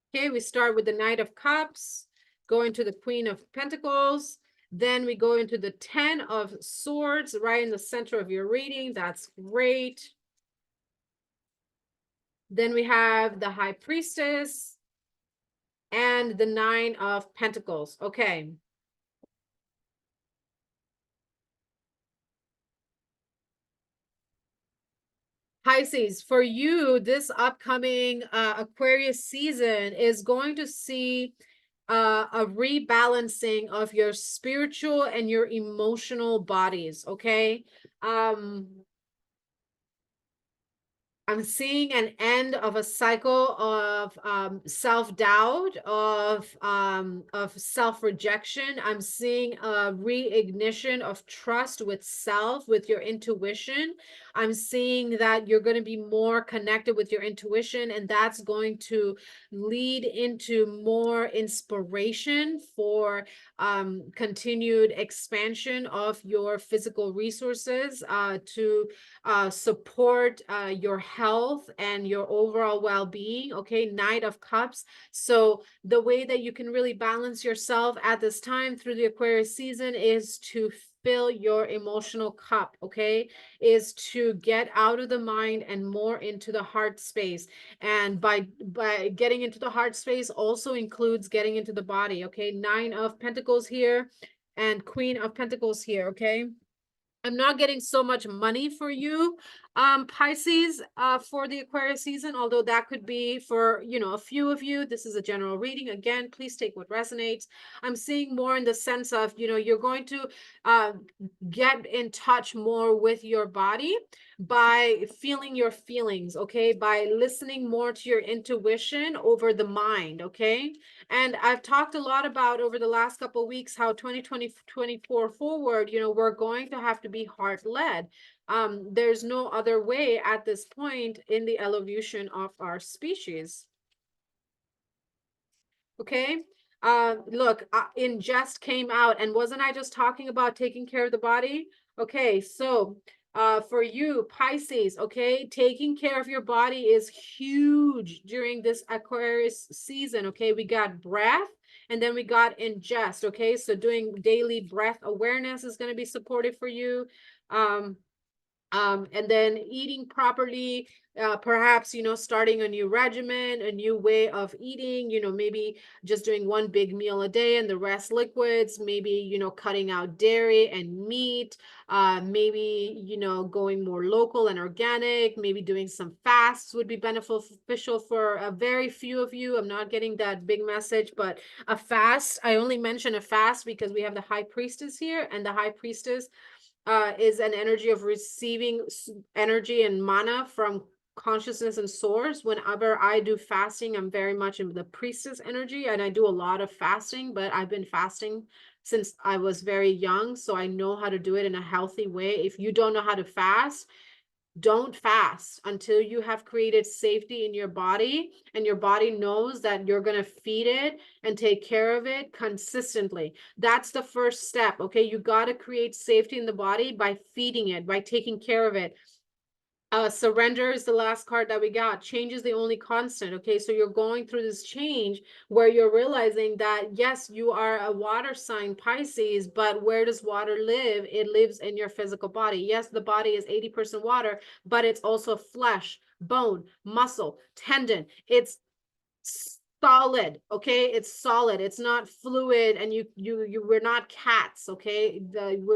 Okay, we start with the Knight of Cups, go into the Queen of Pentacles, then we go into the 10 of Swords right in the center of your reading. That's great. Then we have the High Priestess and the 9 of Pentacles. Okay. Pisces, for you, this upcoming Aquarius season is going to see a rebalancing of your spiritual and your emotional bodies. Okay. I'm seeing an end of a cycle of self-doubt, of self-rejection. I'm seeing a reignition of trust with self, with your intuition. I'm seeing that you're going to be more connected with your intuition, and that's going to lead into more inspiration for continued expansion of your physical resources to support your health and your overall well-being. Okay, Knight of Cups. So the way that you can really balance yourself at this time through the Aquarius season is to fill your emotional cup. Okay, is to get out of the mind and more into the heart space. And by getting into the heart space also includes getting into the body. Okay, 9 of Pentacles here and Queen of Pentacles here. Okay, I'm not getting so much money for you, Pisces, for the Aquarius season, although that could be for, a few of you. This is a general reading. Again, please take what resonates. I'm seeing more in the sense of, you're going to uh, get in touch more with your body by feeling your feelings, okay? By listening more to your intuition over the mind, okay? And I've talked a lot about over the last couple of weeks how 2024 forward, we're going to have to be heart-led. There's no other way at this point in the evolution of our species. Okay. Look, ingest came out, and wasn't I just talking about taking care of the body? Okay, so For you, Pisces, okay, taking care of your body is huge during this Aquarius season, okay? We got breath and then we got ingest, okay? So doing daily breath awareness is going to be supportive for you. Um, and then eating properly, perhaps, starting a new regimen, a new way of eating, maybe just doing one big meal a day and the rest liquids, maybe, cutting out dairy and meat, maybe, going more local and organic, maybe doing some fasts would be beneficial for a very few of you. I'm not getting that big message, but a fast, I only mention a fast because we have the high priestess here, and the high priestess is an energy of receiving energy and mana from consciousness and source. Whenever I do fasting, I'm very much in the priestess energy, and I do a lot of fasting, but I've been fasting since I was very young, so I know how to do it in a healthy way. If you don't know how to fast, don't fast until you have created safety in your body and your body knows that you're going to feed it and take care of it consistently. That's the first step. Okay. You got to create safety in the body by feeding it, by taking care of it. Surrender is the last card that we got. Change is the only constant. Okay, so you're going through this change where you're realizing that yes, you are a water sign, Pisces, but where does water live? It lives in your physical body. Yes, the body is 80% water, but it's also flesh, bone, muscle, tendon. It's solid. Okay, it's solid, it's not fluid. And we're not cats. Okay,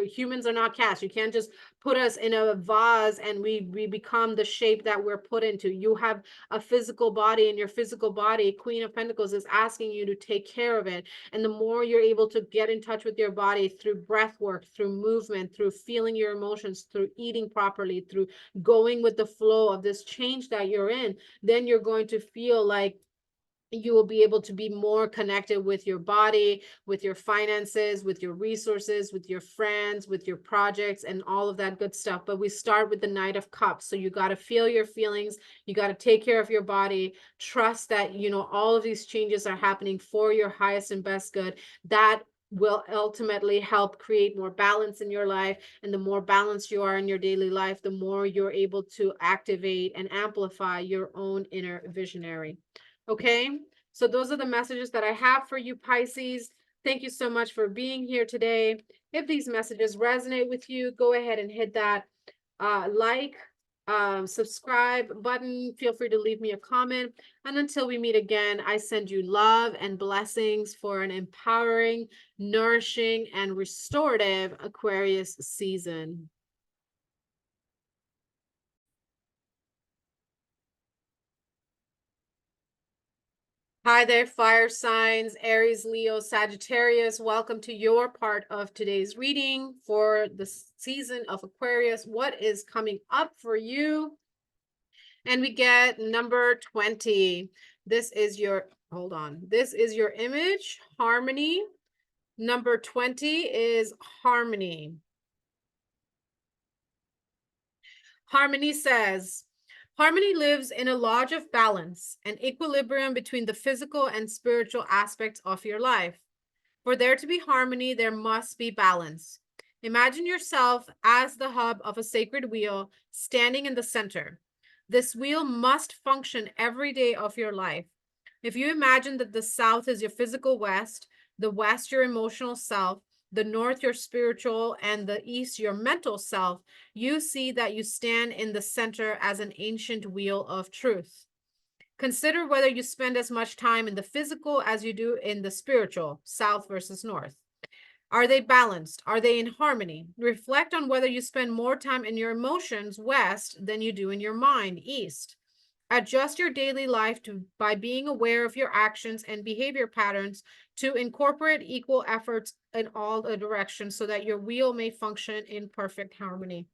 humans are not cats. You can't just put us in a vase and we become the shape that we're put into. You have a physical body, and your physical body, Queen of Pentacles, is asking you to take care of it. And the more you're able to get in touch with your body through breath work, through movement, through feeling your emotions, through eating properly, through going with the flow of this change that you're in, then you're going to feel like you will be able to be more connected with your body, with your finances, with your resources, with your friends, with your projects, and all of that good stuff. But we start with the Knight of Cups. So you got to feel your feelings. You got to take care of your body. Trust that, all of these changes are happening for your highest and best good. That will ultimately help create more balance in your life. And the more balanced you are in your daily life, the more you're able to activate and amplify your own inner visionary. Okay, so those are the messages that I have for you, Pisces. Thank you so much for being here today. If these messages resonate with you, go ahead and hit that like, subscribe button. Feel free to leave me a comment. And until we meet again, I send you love and blessings for an empowering, nourishing, and restorative Aquarius season. Hi there, fire signs, Aries, Leo, Sagittarius. Welcome to your part of today's reading for the season of Aquarius. What is coming up for you? And we get number 20. This is your, hold on. This is your image, harmony. Number 20 is harmony. Harmony says, harmony lives in a lodge of balance, an equilibrium between the physical and spiritual aspects of your life. For there to be harmony, there must be balance. Imagine yourself as the hub of a sacred wheel standing in the center. This wheel must function every day of your life. If you imagine that the south is your physical west, the west your emotional self, the north your spiritual, and the east your mental self, you see that you stand in the center as an ancient wheel of truth. Consider whether you spend as much time in the physical as you do in the spiritual, south versus north. Are they balanced? Are they in harmony? Reflect on whether you spend more time in your emotions, west, than you do in your mind, east. Adjust your daily life by being aware of your actions and behavior patterns to incorporate equal efforts in all the directions so that your wheel may function in perfect harmony.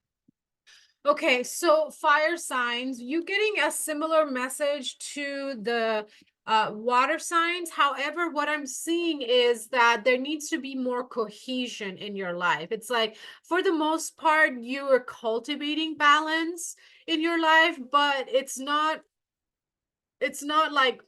Okay, so fire signs, you getting a similar message to the water signs. However, what I'm seeing is that there needs to be more cohesion in your life. It's like, for the most part, you are cultivating balance in your life, but it's not like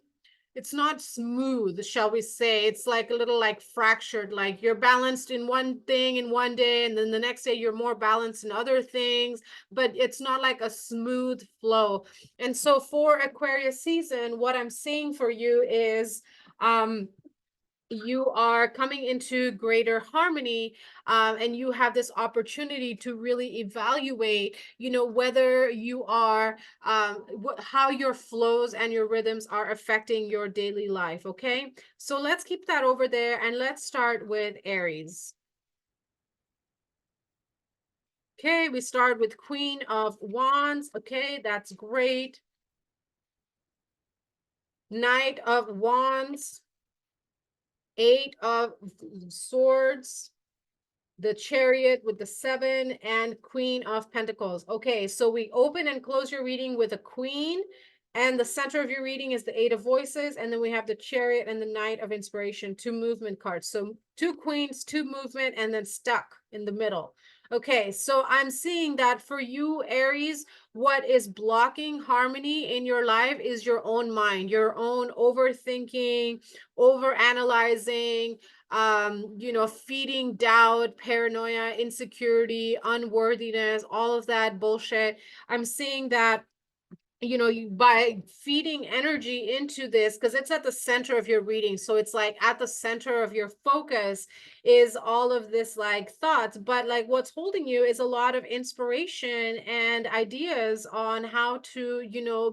it's not smooth, shall we say. It's like a little like fractured, like you're balanced in one thing in one day, and then the next day you're more balanced in other things, but it's not like a smooth flow. And so for Aquarius season, what I'm seeing for you is you are coming into greater harmony, and you have this opportunity to really evaluate, whether you are how your flows and your rhythms are affecting your daily life. Okay, so let's keep that over there and let's start with Aries. Okay, we start with Queen of Wands. Okay, that's great. Knight of Wands, Eight of Swords, the Chariot with the 7, and Queen of Pentacles. Okay, so we open and close your reading with a Queen, and the center of your reading is the 8 of Voices, and then we have the Chariot and the Knight of Inspiration, 2 movement cards. So 2 queens, 2 movement, and then stuck in the middle. Okay, so I'm seeing that for you, Aries, what is blocking harmony in your life is your own mind, your own overthinking, over analyzing, feeding doubt, paranoia, insecurity, unworthiness, all of that bullshit. I'm seeing that, you by feeding energy into this, because it's at the center of your reading, so it's like at the center of your focus is all of this like thoughts, but like what's holding you is a lot of inspiration and ideas on how to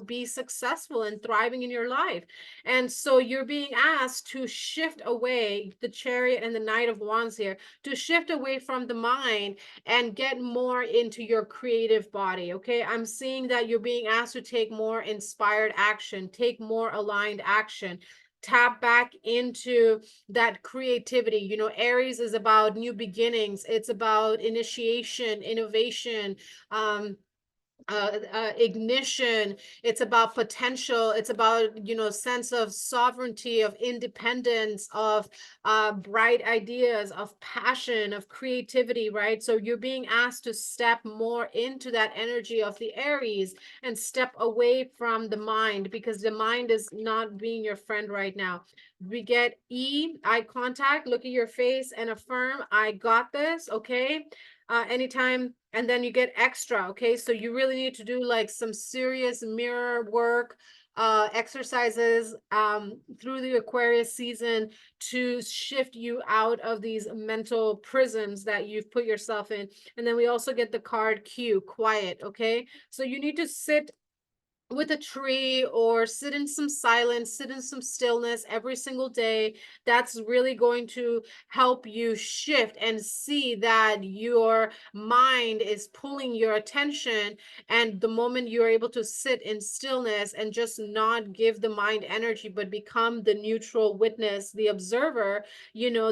be successful and thriving in your life. And so you're being asked to shift away, the Chariot and the Knight of Wands here, to shift away from the mind and get more into your creative body. Okay, I'm seeing that you're being asked to take more inspired action, take more aligned action, tap back into that creativity. Aries is about new beginnings, it's about initiation, innovation, ignition. It's about potential. It's about sense of sovereignty, of independence, of bright ideas, of passion, of creativity, right? So you're being asked to step more into that energy of the Aries and step away from the mind, because the mind is not being your friend right now. We get E, eye contact, look at your face and affirm, I got this. Okay, anytime. And then you get extra. Okay, so you really need to do like some serious mirror work, exercises through the Aquarius season to shift you out of these mental prisons that you've put yourself in. And then we also get the card Q, quiet. Okay, so you need to sit with a tree or sit in some silence, sit in some stillness every single day. That's really going to help you shift and see that your mind is pulling your attention. And the moment you're able to sit in stillness and just not give the mind energy, but become the neutral witness, the observer,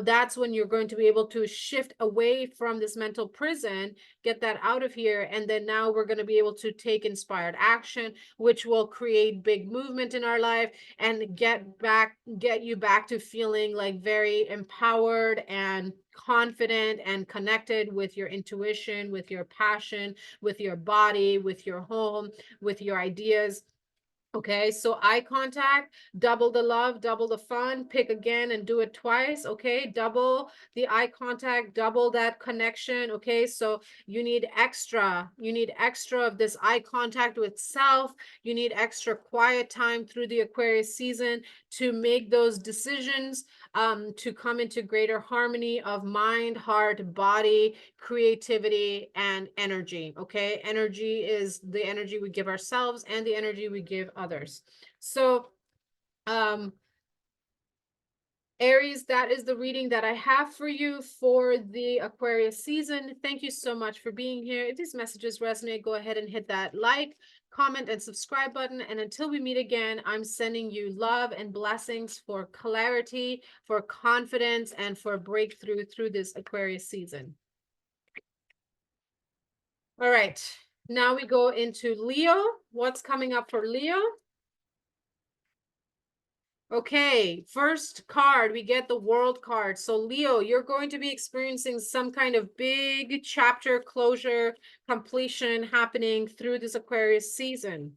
that's when you're going to be able to shift away from this mental prison, get that out of here. And then now we're going to be able to take inspired action, which will create big movement in our life and get you back to feeling like very empowered and confident and connected with your intuition, with your passion, with your body, with your home, with your ideas. Okay, so eye contact, double the love, double the fun, pick again and do it twice. Okay, double the eye contact, double that connection. Okay, so you need extra of this eye contact with self. You need extra quiet time through the Aquarius season to make those decisions, to come into greater harmony of mind, heart, body, creativity, and energy. Okay, energy is the energy we give ourselves and the energy we give others. So Aries, that is the reading that I have for you for the Aquarius season. Thank you so much for being here. If these messages resonate, go ahead and hit that like, comment, and subscribe button. And until we meet again, I'm sending you love and blessings for clarity, for confidence, and for breakthrough through this Aquarius season. All right, now we go into Leo. What's coming up for Leo? Okay, first card, we get the World card. So Leo, you're going to be experiencing some kind of big chapter closure, completion happening through this Aquarius season.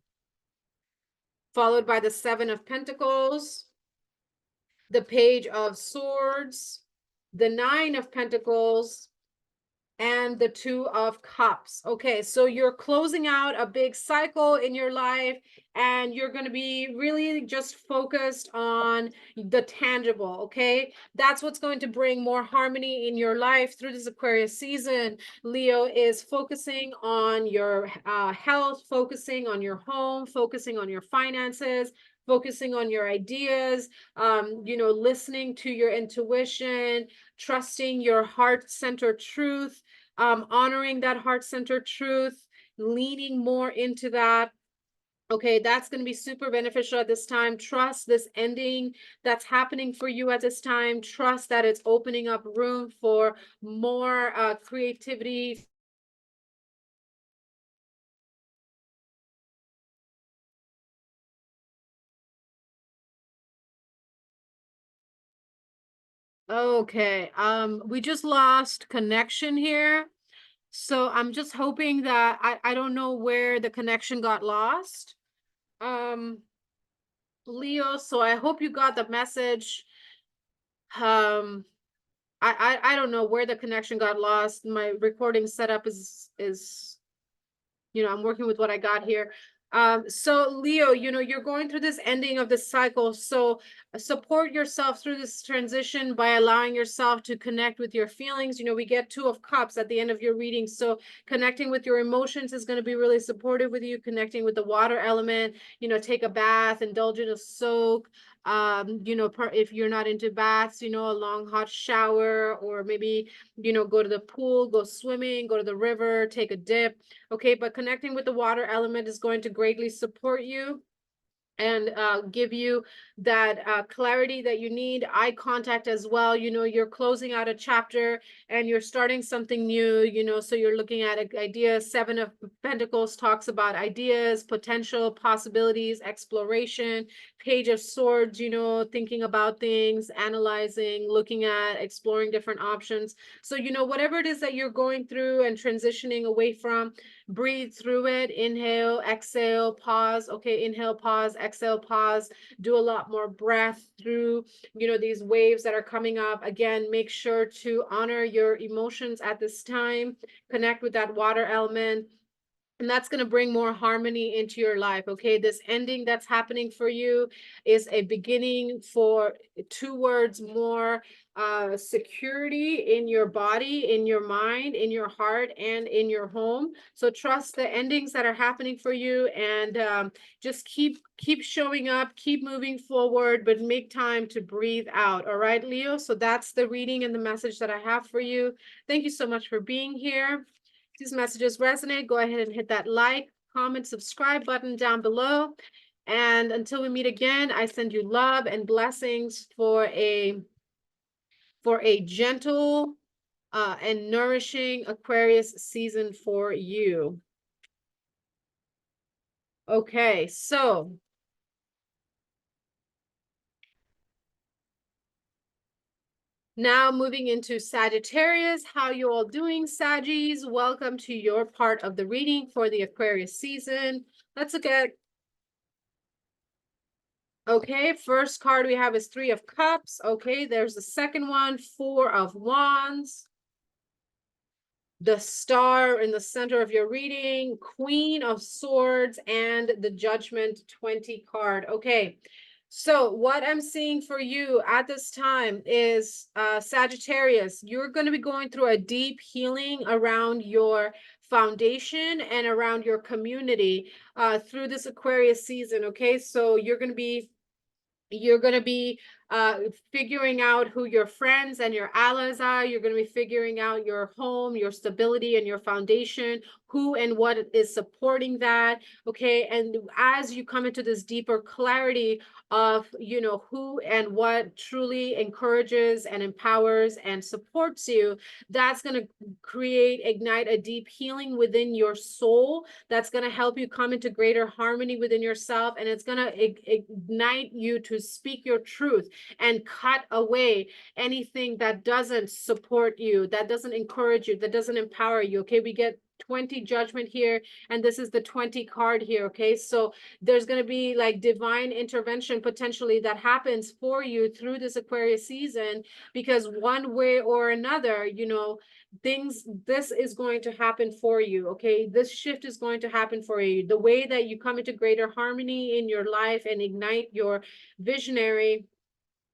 Followed by the 7 of Pentacles, the Page of Swords, the Nine of Pentacles, and the Two of Cups. Okay, so you're closing out a big cycle in your life, and you're going to be really just focused on the tangible. Okay, that's what's going to bring more harmony in your life through this Aquarius season. Leo is focusing on your health, focusing on your home, focusing on your finances, focusing on your ideas, listening to your intuition, trusting your heart-centered truth, honoring that heart-centered truth, leaning more into that. Okay, that's going to be super beneficial at this time. Trust this ending that's happening for you at this time. Trust that it's opening up room for more creativity. Okay, we just lost connection here. So I'm just hoping that I don't know where the connection got lost. Leo, so I hope you got the message. Um, I don't know where the connection got lost. My recording setup is I'm working with what I got here. So Leo, you're going through this ending of this cycle. So support yourself through this transition by allowing yourself to connect with your feelings. We get Two of Cups at the end of your reading. So connecting with your emotions is going to be really supportive with you. Connecting with the water element, take a bath, indulge in a soak. If you're not into baths, a long hot shower, or maybe, go to the pool, go swimming, go to the river, take a dip. Okay, but connecting with the water element is going to greatly support you and give you that clarity that you need. Eye contact as well. You're closing out a chapter and you're starting something new, so you're looking at ideas. Seven of Pentacles talks about ideas, potential, possibilities, exploration. Page of Swords, thinking about things, analyzing, looking at, exploring different options. So, whatever it is that you're going through and transitioning away from, breathe through it. Inhale, exhale, pause. Okay, inhale, pause, exhale, pause. Do a lot more breath through these waves that are coming up. Again, make sure to honor your emotions at this time. Connect with that water element, and that's going to bring more harmony into your life. Okay, this ending that's happening for you is a beginning for towards more security in your body, in your mind, in your heart, and in your home. So trust the endings that are happening for you, and just keep showing up, keep moving forward, but make time to breathe out. All right, Leo, so that's the reading and the message that I have for you. Thank you so much for being here. These messages resonate, go ahead and hit that like, comment, subscribe button down below. And until we meet again, I send you love and blessings for a gentle and nourishing Aquarius season for you. Okay, so now moving into Sagittarius. How you all doing, Saggies? Welcome to your part of the reading for the Aquarius season. Let's look at, okay, first card we have is Three of Cups. Okay, there's the second one, Four of Wands. The Star in the center of your reading, Queen of Swords, and the Judgment 20 card. Okay, so what I'm seeing for you at this time is Sagittarius, you're going to be going through a deep healing around your foundation and around your community through this Aquarius season. Okay, so you're going to be uh, figuring out who your friends and your allies are. You're going to be figuring out your home, your stability, and your foundation, who and what is supporting that. Okay, and as you come into this deeper clarity of who and what truly encourages and empowers and supports you, that's going to ignite a deep healing within your soul. That's going to help you come into greater harmony within yourself, and it's going to ignite you to speak your truth and cut away anything that doesn't support you, that doesn't encourage you, that doesn't empower you. Okay, we get 20 judgment here, and this is the 20 card here. Okay, so there's going to be like divine intervention potentially that happens for you through this Aquarius season, because one way or another, you know, this is going to happen for you. Okay, this shift is going to happen for you. The way that you come into greater harmony in your life and ignite your visionary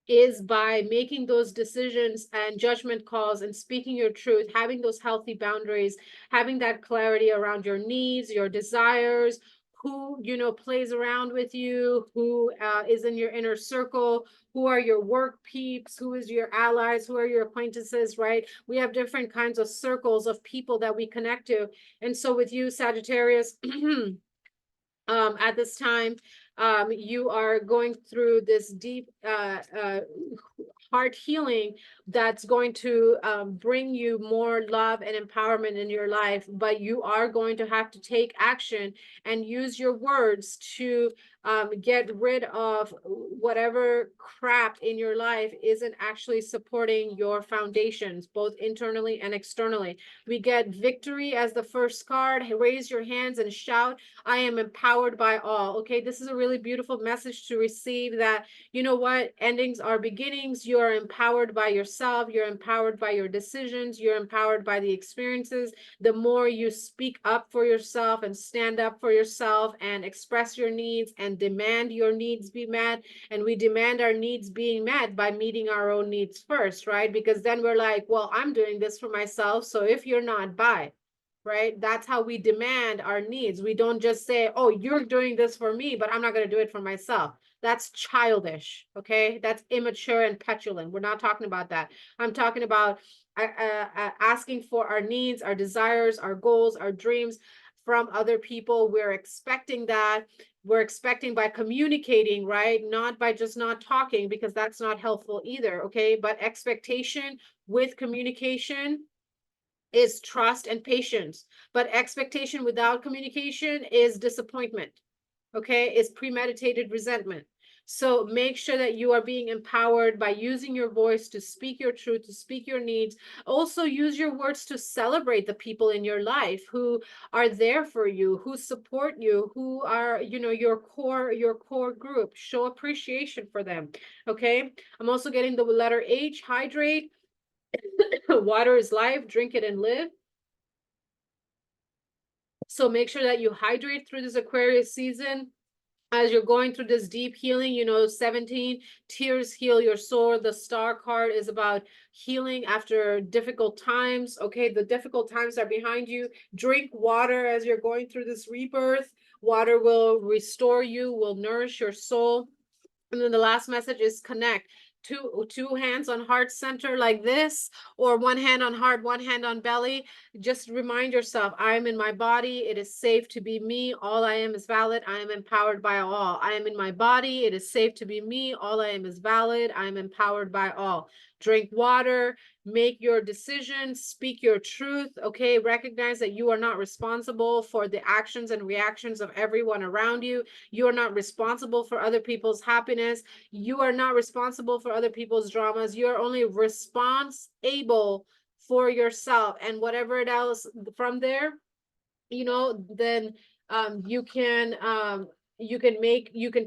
is by making those decisions and judgment calls and speaking your truth, having those healthy boundaries, having that clarity around your needs, your desires, who, you know, plays around with you, who is in your inner circle, who are your work peeps, who is your allies, who are your acquaintances, right? We have different kinds of circles of people that we connect to. And so with you, Sagittarius, at this time, you are going through this deep heart healing that's going to bring you more love and empowerment in your life, but you are going to have to take action and use your words to get rid of whatever crap in your life isn't actually supporting your foundations, both internally and externally. We get victory as the first card. Raise your hands and shout, I am empowered by all. Okay, this is a really beautiful message to receive, that, you know what, endings are beginnings. You are empowered by yourself. You're empowered by your decisions. You're empowered by the experiences. The more you speak up for yourself and stand up for yourself and express your needs and demand your needs be met, and we demand our needs being met by meeting our own needs first, right? Because then we're like, well, I'm doing this for myself, so if you're not, bye. Right? That's how we demand our needs. We don't just say, oh, you're doing this for me, but I'm not going to do it for myself. That's childish. Okay, that's immature and petulant. We're not talking about that. I'm talking about asking for our needs, our desires, our goals, our dreams from other people. We're expecting that. We're expecting by communicating, right? Not by just not talking, because that's not helpful either. Okay, but expectation with communication is trust and patience, but expectation without communication is disappointment. Okay, is premeditated resentment. So make sure that you are being empowered by using your voice to speak your truth, to speak your needs. Also use your words to celebrate the people in your life who are there for you, who support you, who are, you know, your core group. Show appreciation for them. Okay, I'm also getting the letter H, hydrate. Water is life, drink it and live. So make sure that you hydrate through this Aquarius season as you're going through this deep healing. You know, 17 tears heal your soul. The star card is about healing after difficult times. Okay, the difficult times are behind you. Drink water as you're going through this rebirth. Water will restore you, will nourish your soul. And then the last message is connect. Two hands on heart center like this, or one hand on heart, one hand on belly. Just remind yourself, I am in my body. It is safe to be me. All I am is valid. I am empowered by all. I am in my body. It is safe to be me. All I am is valid. I am empowered by all. Drink water, make your decisions, speak your truth. Okay, recognize that you are not responsible for the actions and reactions of everyone around you. You are not responsible for other people's happiness. You are not responsible for other people's dramas. You are only responsible for yourself, and whatever it else from there, you know, then you can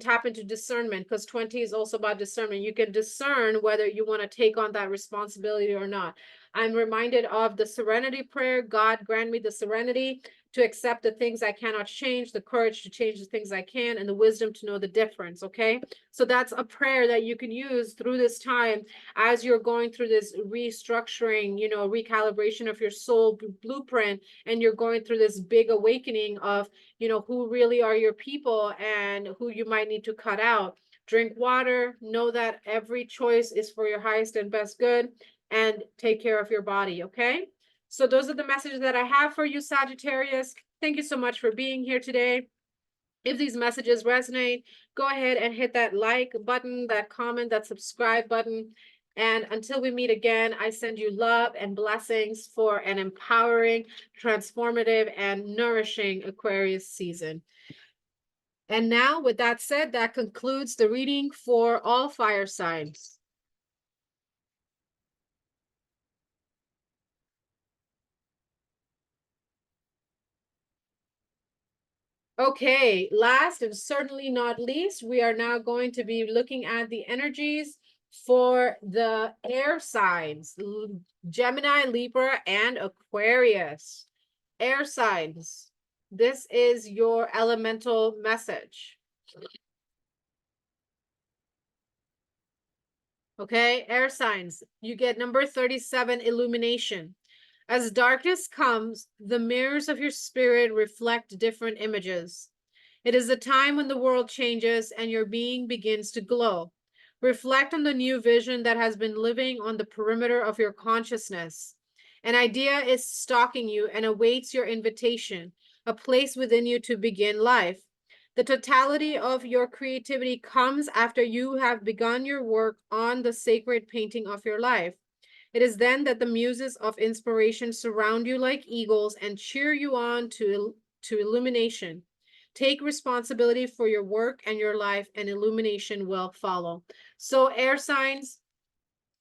tap into discernment, because 20 is also about discernment. You can discern whether you want to take on that responsibility or not. I'm reminded of the serenity prayer. God grant me the serenity to accept the things I cannot change, the courage to change the things I can, and the wisdom to know the difference. Okay, so that's a prayer that you can use through this time as you're going through this restructuring, you know, recalibration of your soul blueprint, and you're going through this big awakening of, you know, who really are your people and who you might need to cut out. Drink water, know that every choice is for your highest and best good, and take care of your body. Okay, so those are the messages that I have for you, Sagittarius. Thank you so much for being here today. If these messages resonate, go ahead and hit that like button, that comment, that subscribe button. And until we meet again, I send you love and blessings for an empowering, transformative, and nourishing Aquarius season. And now, with that said, that concludes the reading for all fire signs. Okay, last and certainly not least, we are now going to be looking at the energies for the air signs, Gemini, Libra, and Aquarius. Air signs, this is your elemental message. Okay, air signs, you get number 37, illumination. As darkness comes, the mirrors of your spirit reflect different images. It is a time when the world changes and your being begins to glow. Reflect on the new vision that has been living on the perimeter of your consciousness. An idea is stalking you and awaits your invitation, a place within you to begin life. The totality of your creativity comes after you have begun your work on the sacred painting of your life. It is then that the muses of inspiration surround you like eagles and cheer you on to illumination. Take responsibility for your work and your life, and illumination will follow. So, air signs,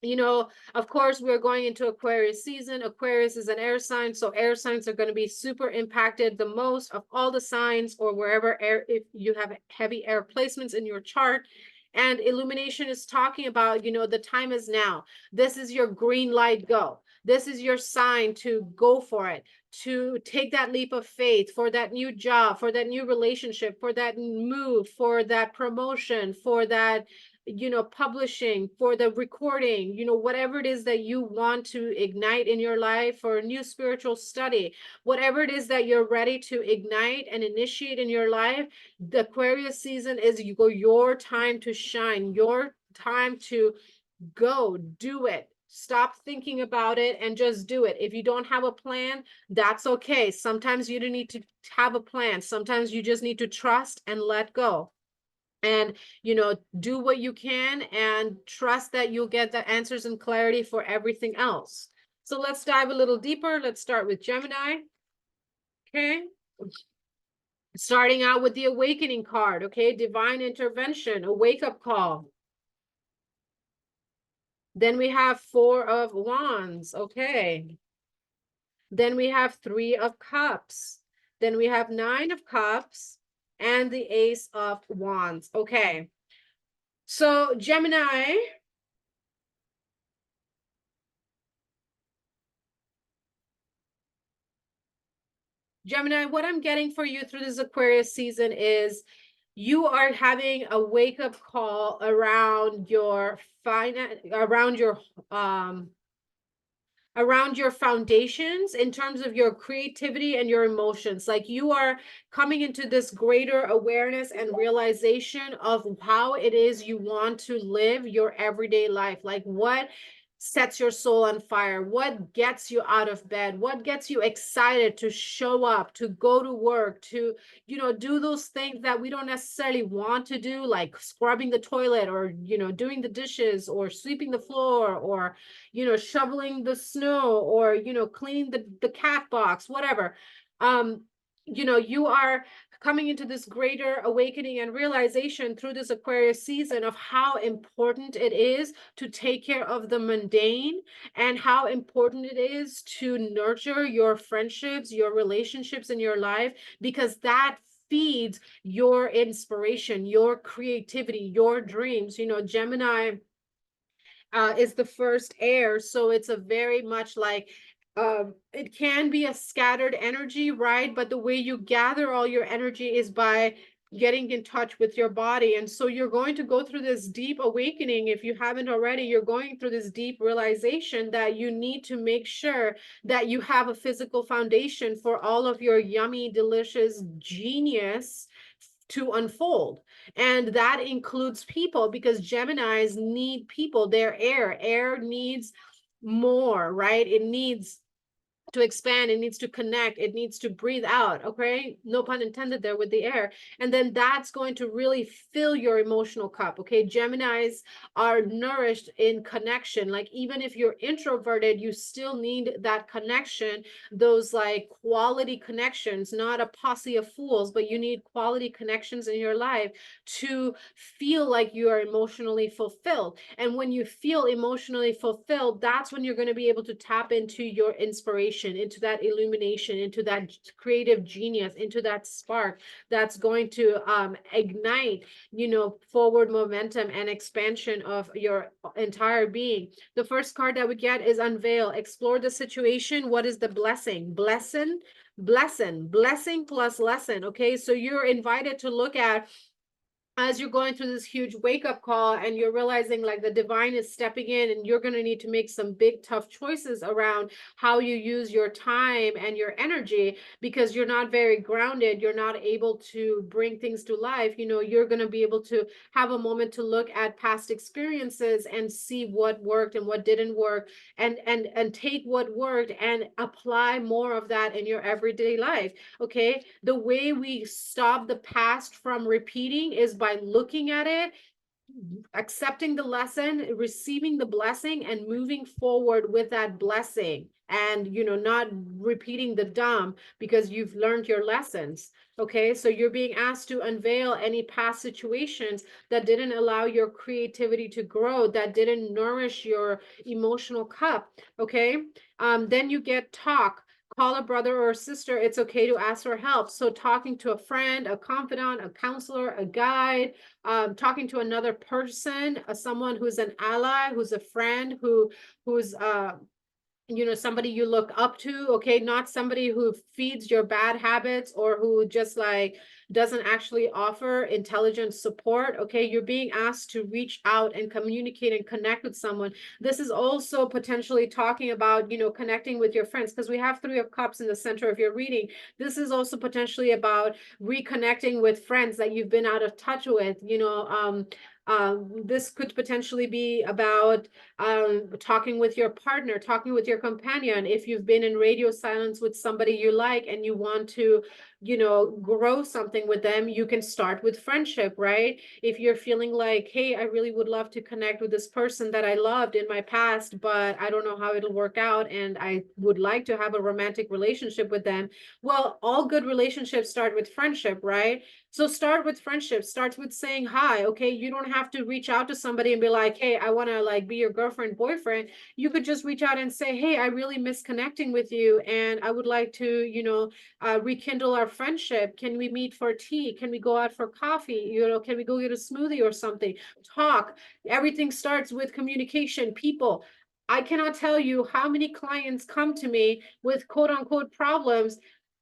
you know, of course, we're going into Aquarius season. Aquarius is an air sign, so air signs are going to be super impacted the most of all the signs, or wherever air, if you have heavy air placements in your chart. And illumination is talking about, the time is now. This is your green light, go. This is your sign to go for it, to take that leap of faith for that new job, for that new relationship, for that move, for that promotion, for that publishing, for the recording, whatever it is that you want to ignite in your life, for a new spiritual study, whatever it is that you're ready to ignite and initiate in your life. The Aquarius season is your time to shine, your time to go do it. Stop thinking about it and just do it. If you don't have a plan, that's okay. Sometimes you don't need to have a plan. Sometimes you just need to trust and let go, and do what you can and trust that you'll get the answers and clarity for everything else. So let's dive a little deeper. Let's start with Gemini. Okay, starting out with the awakening card. Okay, divine intervention, a wake-up call. Then we have Four of Wands. Okay, then we have Three of Cups. Then we have Nine of Cups and the Ace of Wands. Okay, so Gemini, what I'm getting for you through this Aquarius season is you are having a wake-up call around your around your foundations in terms of your creativity and your emotions. Like, you are coming into this greater awareness and realization of how it is you want to live your everyday life. Like, what sets your soul on fire, what gets you out of bed, what gets you excited to show up, to go to work, to do those things that we don't necessarily want to do, like scrubbing the toilet, or doing the dishes, or sweeping the floor, or shoveling the snow, or cleaning the cat box, whatever. You are coming into this greater awakening and realization through this Aquarius season of how important it is to take care of the mundane, and how important it is to nurture your friendships, your relationships in your life, because that feeds your inspiration, your creativity, your dreams. Gemini is the first air, so it's a very much like it can be a scattered energy, right? But the way you gather all your energy is by getting in touch with your body. And so you're going to go through this deep awakening. If you haven't already, you're going through this deep realization that you need to make sure that you have a physical foundation for all of your yummy, delicious genius to unfold. And that includes people, because Geminis need people. They're air. Air needs more, right? It needs to expand, it needs to connect, it needs to breathe out. Okay, no pun intended there with the air. And then that's going to really fill your emotional cup. Okay, Geminis are nourished in connection. Like, even if you're introverted, you still need that connection, those like quality connections, not a posse of fools, but you need quality connections in your life to feel like you are emotionally fulfilled. And when you feel emotionally fulfilled, that's when you're going to be able to tap into your inspiration inspiration, into that illumination, into that creative genius, into that spark that's going to ignite, you know, forward momentum and expansion of your entire being. The first card that we get is unveil, explore the situation. What is the blessing? Blessing plus lesson. Okay, so you're invited to look at, as you're going through this huge wake-up call and you're realizing like the divine is stepping in, and you're going to need to make some big tough choices around how you use your time and your energy, because you're not very grounded, you're not able to bring things to life. You know, you're going to be able to have a moment to look at past experiences and see what worked and what didn't work, and take what worked and apply more of that in your everyday life. Okay, the way we stop the past from repeating is by looking at it, accepting the lesson, receiving the blessing, and moving forward with that blessing, and, you know, not repeating the dumb because you've learned your lessons. Okay, so you're being asked to unveil any past situations that didn't allow your creativity to grow, that didn't nourish your emotional cup. Okay, then you get talk. Call a brother or a sister. It's okay to ask for help. So talking to a friend, a confidant, a counselor, a guide, talking to another person, someone who's an ally, who's a friend, who's you know, somebody you look up to. Okay, not somebody who feeds your bad habits or who just like doesn't actually offer intelligent support. Okay, you're being asked to reach out and communicate and connect with someone. This is also potentially talking about, you know, connecting with your friends, because we have Three of Cups in the center of your reading. This is also potentially about reconnecting with friends that you've been out of touch with. You know, this could potentially be about talking with your partner, talking with your companion. If you've been in radio silence with somebody you like and you want to, you know, grow something with them, you can start with friendship, right? If you're feeling like, hey, I really would love to connect with this person that I loved in my past, but I don't know how it'll work out, and I would like to have a romantic relationship with them. Well, all good relationships start with friendship, right? So start with friendship, starts with saying hi. Okay, you don't have to reach out to somebody and be like, hey, I want to like be your girlfriend, boyfriend. You could just reach out and say, hey, I really miss connecting with you, and I would like to, you know, rekindle our friendship. Can we meet for tea? Can we go out for coffee? You know, can we go get a smoothie or something? Talk. Everything starts with communication. People, I cannot tell you how many clients come to me with quote unquote problems.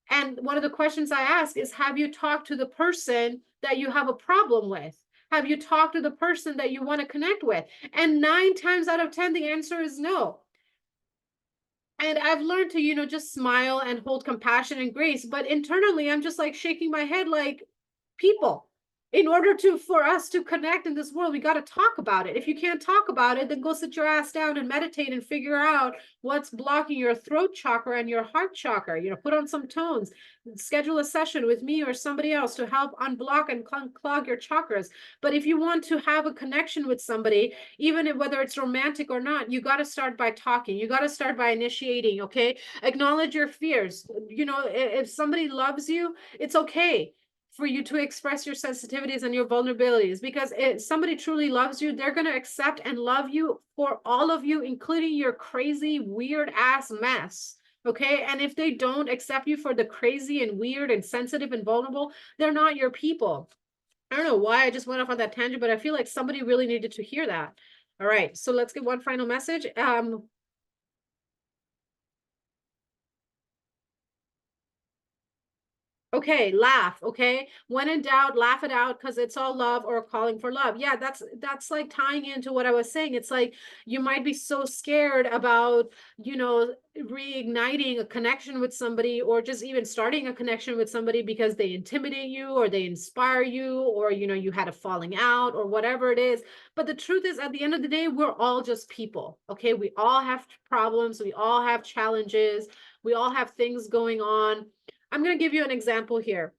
And one of the questions I ask is, have you talked to the person that you have a problem with? Have you talked to the person that you want to connect with? And 9 times out of 10, the answer is no. And I've learned to, you know, just smile and hold compassion and grace. But internally, I'm just like shaking my head like, people, in order to for us to connect in this world, we got to talk about it. If you can't talk about it, then go sit your ass down and meditate and figure out what's blocking your throat chakra and your heart chakra. You know, put on some tones, schedule a session with me or somebody else to help unblock and unclog your chakras. But if you want to have a connection with somebody, even if, whether it's romantic or not, you got to start by talking. You got to start by initiating. Okay, acknowledge your fears. You know, if somebody loves you, it's okay for you to express your sensitivities and your vulnerabilities, because if somebody truly loves you, they're going to accept and love you for all of you, including your crazy, weird ass mess. Okay, and if they don't accept you for the crazy and weird and sensitive and vulnerable, they're not your people. I don't know why I just went off on that tangent, but I feel like somebody really needed to hear that. All right, so let's get one final message. Okay, laugh. Okay, when in doubt, laugh it out, because it's all love or calling for love. Yeah, that's like tying into what I was saying. It's like you might be so scared about, you know, reigniting a connection with somebody, or just even starting a connection with somebody because they intimidate you or they inspire you, or, you know, you had a falling out or whatever it is. But the truth is, at the end of the day, we're all just people. Okay, we all have problems, we all have challenges, we all have things going on. I'm going to give you an example here.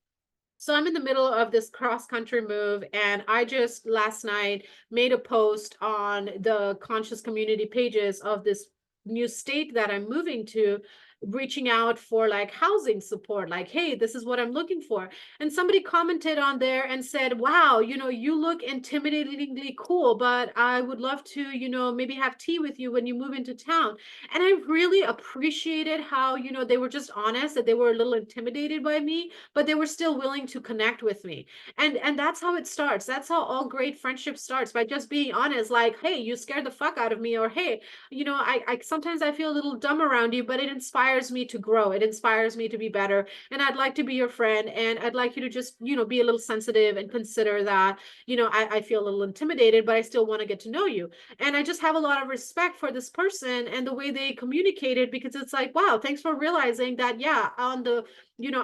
So I'm in the middle of this cross-country move, and I just last night made a post on the conscious community pages of this new state that I'm moving to. reaching out for like housing support, like, hey, this is what I'm looking for. And somebody commented on there and said, wow, you look intimidatingly cool, but I would love to, maybe have tea with you when you move into town. And I really appreciated how, they were just honest, that they were a little intimidated by me, but they were still willing to connect with me. And that's how it starts. That's how all great friendship starts, by just being honest, like, hey, you scared the fuck out of me, or hey, I sometimes I feel a little dumb around you, but it inspires me to grow. It inspires me to be better. And I'd like to be your friend. And I'd like you to just, be a little sensitive and consider that, I feel a little intimidated, but I still want to get to know you. And I just have a lot of respect for this person and the way they communicated, because it's like, wow, thanks for realizing that, yeah, on the,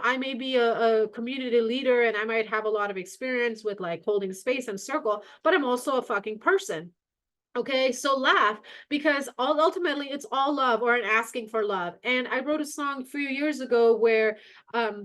I may be a community leader and I might have a lot of experience with like holding space and circle, but I'm also a fucking person. Okay, so laugh, because ultimately it's all love, or an asking for love. And I wrote a song a few years ago where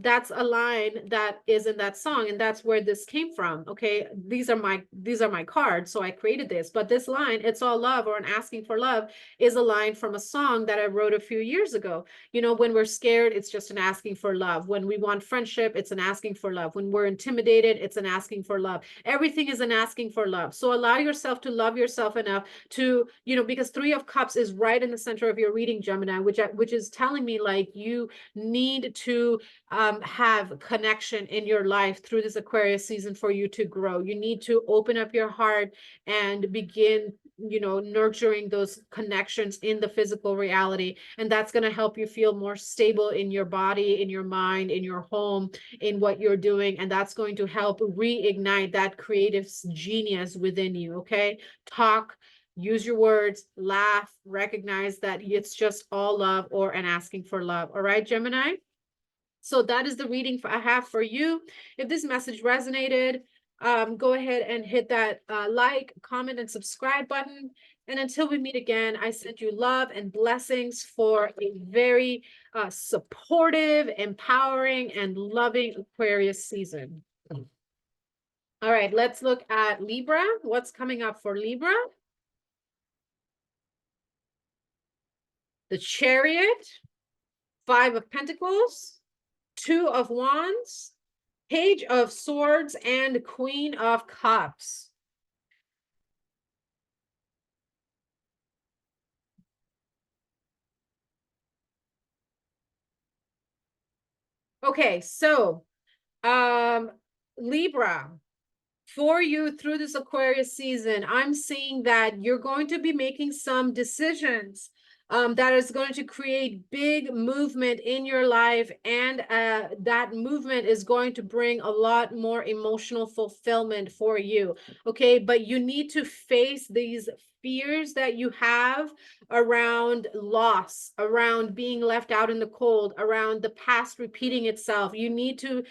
that's a line that is in that song, and that's where this came from. Okay, these are my cards, so I created this. But this line, it's all love, or an asking for love, is a line from a song that I wrote a few years ago. When we're scared, it's just an asking for love. When we want friendship, it's an asking for love. When we're intimidated, it's an asking for love. Everything is an asking for love. So allow yourself to love yourself enough to, because Three of Cups is right in the center of your reading, Gemini, which is telling me like you need to have connection in your life through this Aquarius season for you to grow. You need to open up your heart and begin, nurturing those connections in the physical reality. And that's going to help you feel more stable in your body, in your mind, in your home, in what you're doing. And that's going to help reignite that creative genius within you. Okay. Talk, use your words, laugh, recognize that it's just all love, or an asking for love. All right, Gemini? So that is the reading I have for you. If this message resonated, go ahead and hit that like, comment, and subscribe button. And until we meet again, I send you love and blessings for a very supportive, empowering, and loving Aquarius season. All right, let's look at Libra. What's coming up for Libra? The Chariot, Five of Pentacles, Two of Wands, Page of Swords, and Queen of Cups. Okay, so Libra, for you through this Aquarius season, I'm seeing that you're going to be making some decisions that is going to create big movement in your life. And that movement is going to bring a lot more emotional fulfillment for you. Okay, but you need to face these fears that you have around loss, around being left out in the cold, around the past repeating itself. You need to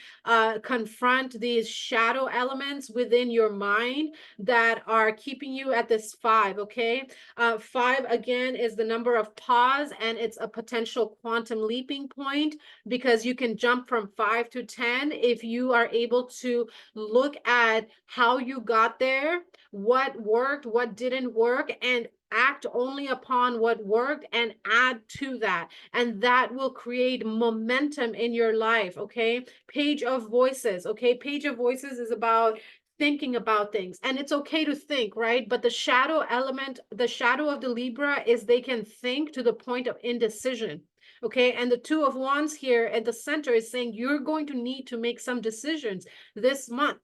confront these shadow elements within your mind that are keeping you at this 5. Okay, 5 again is the number of pause, and it's a potential quantum leaping point, because you can jump from 5 to 10 if you are able to look at how you got there, what worked, what didn't work, and act only upon what worked and add to that. And that will create momentum in your life. Okay, Page of Voices. Okay, Page of Voices is about thinking about things, and it's okay to think, right? But the shadow element, the shadow of the Libra, is they can think to the point of indecision. Okay, and the Two of Wands here at the center is saying you're going to need to make some decisions this month.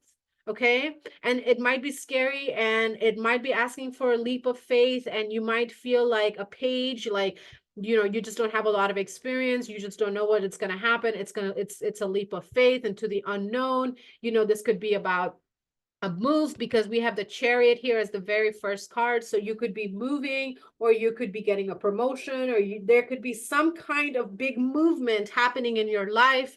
Okay, and it might be scary, and it might be asking for a leap of faith, and you might feel like a page, like, you just don't have a lot of experience, you just don't know what it's going to happen. It's a leap of faith into the unknown. This could be about a move, because we have the Chariot here as the very first card. So you could be moving, or you could be getting a promotion, or there could be some kind of big movement happening in your life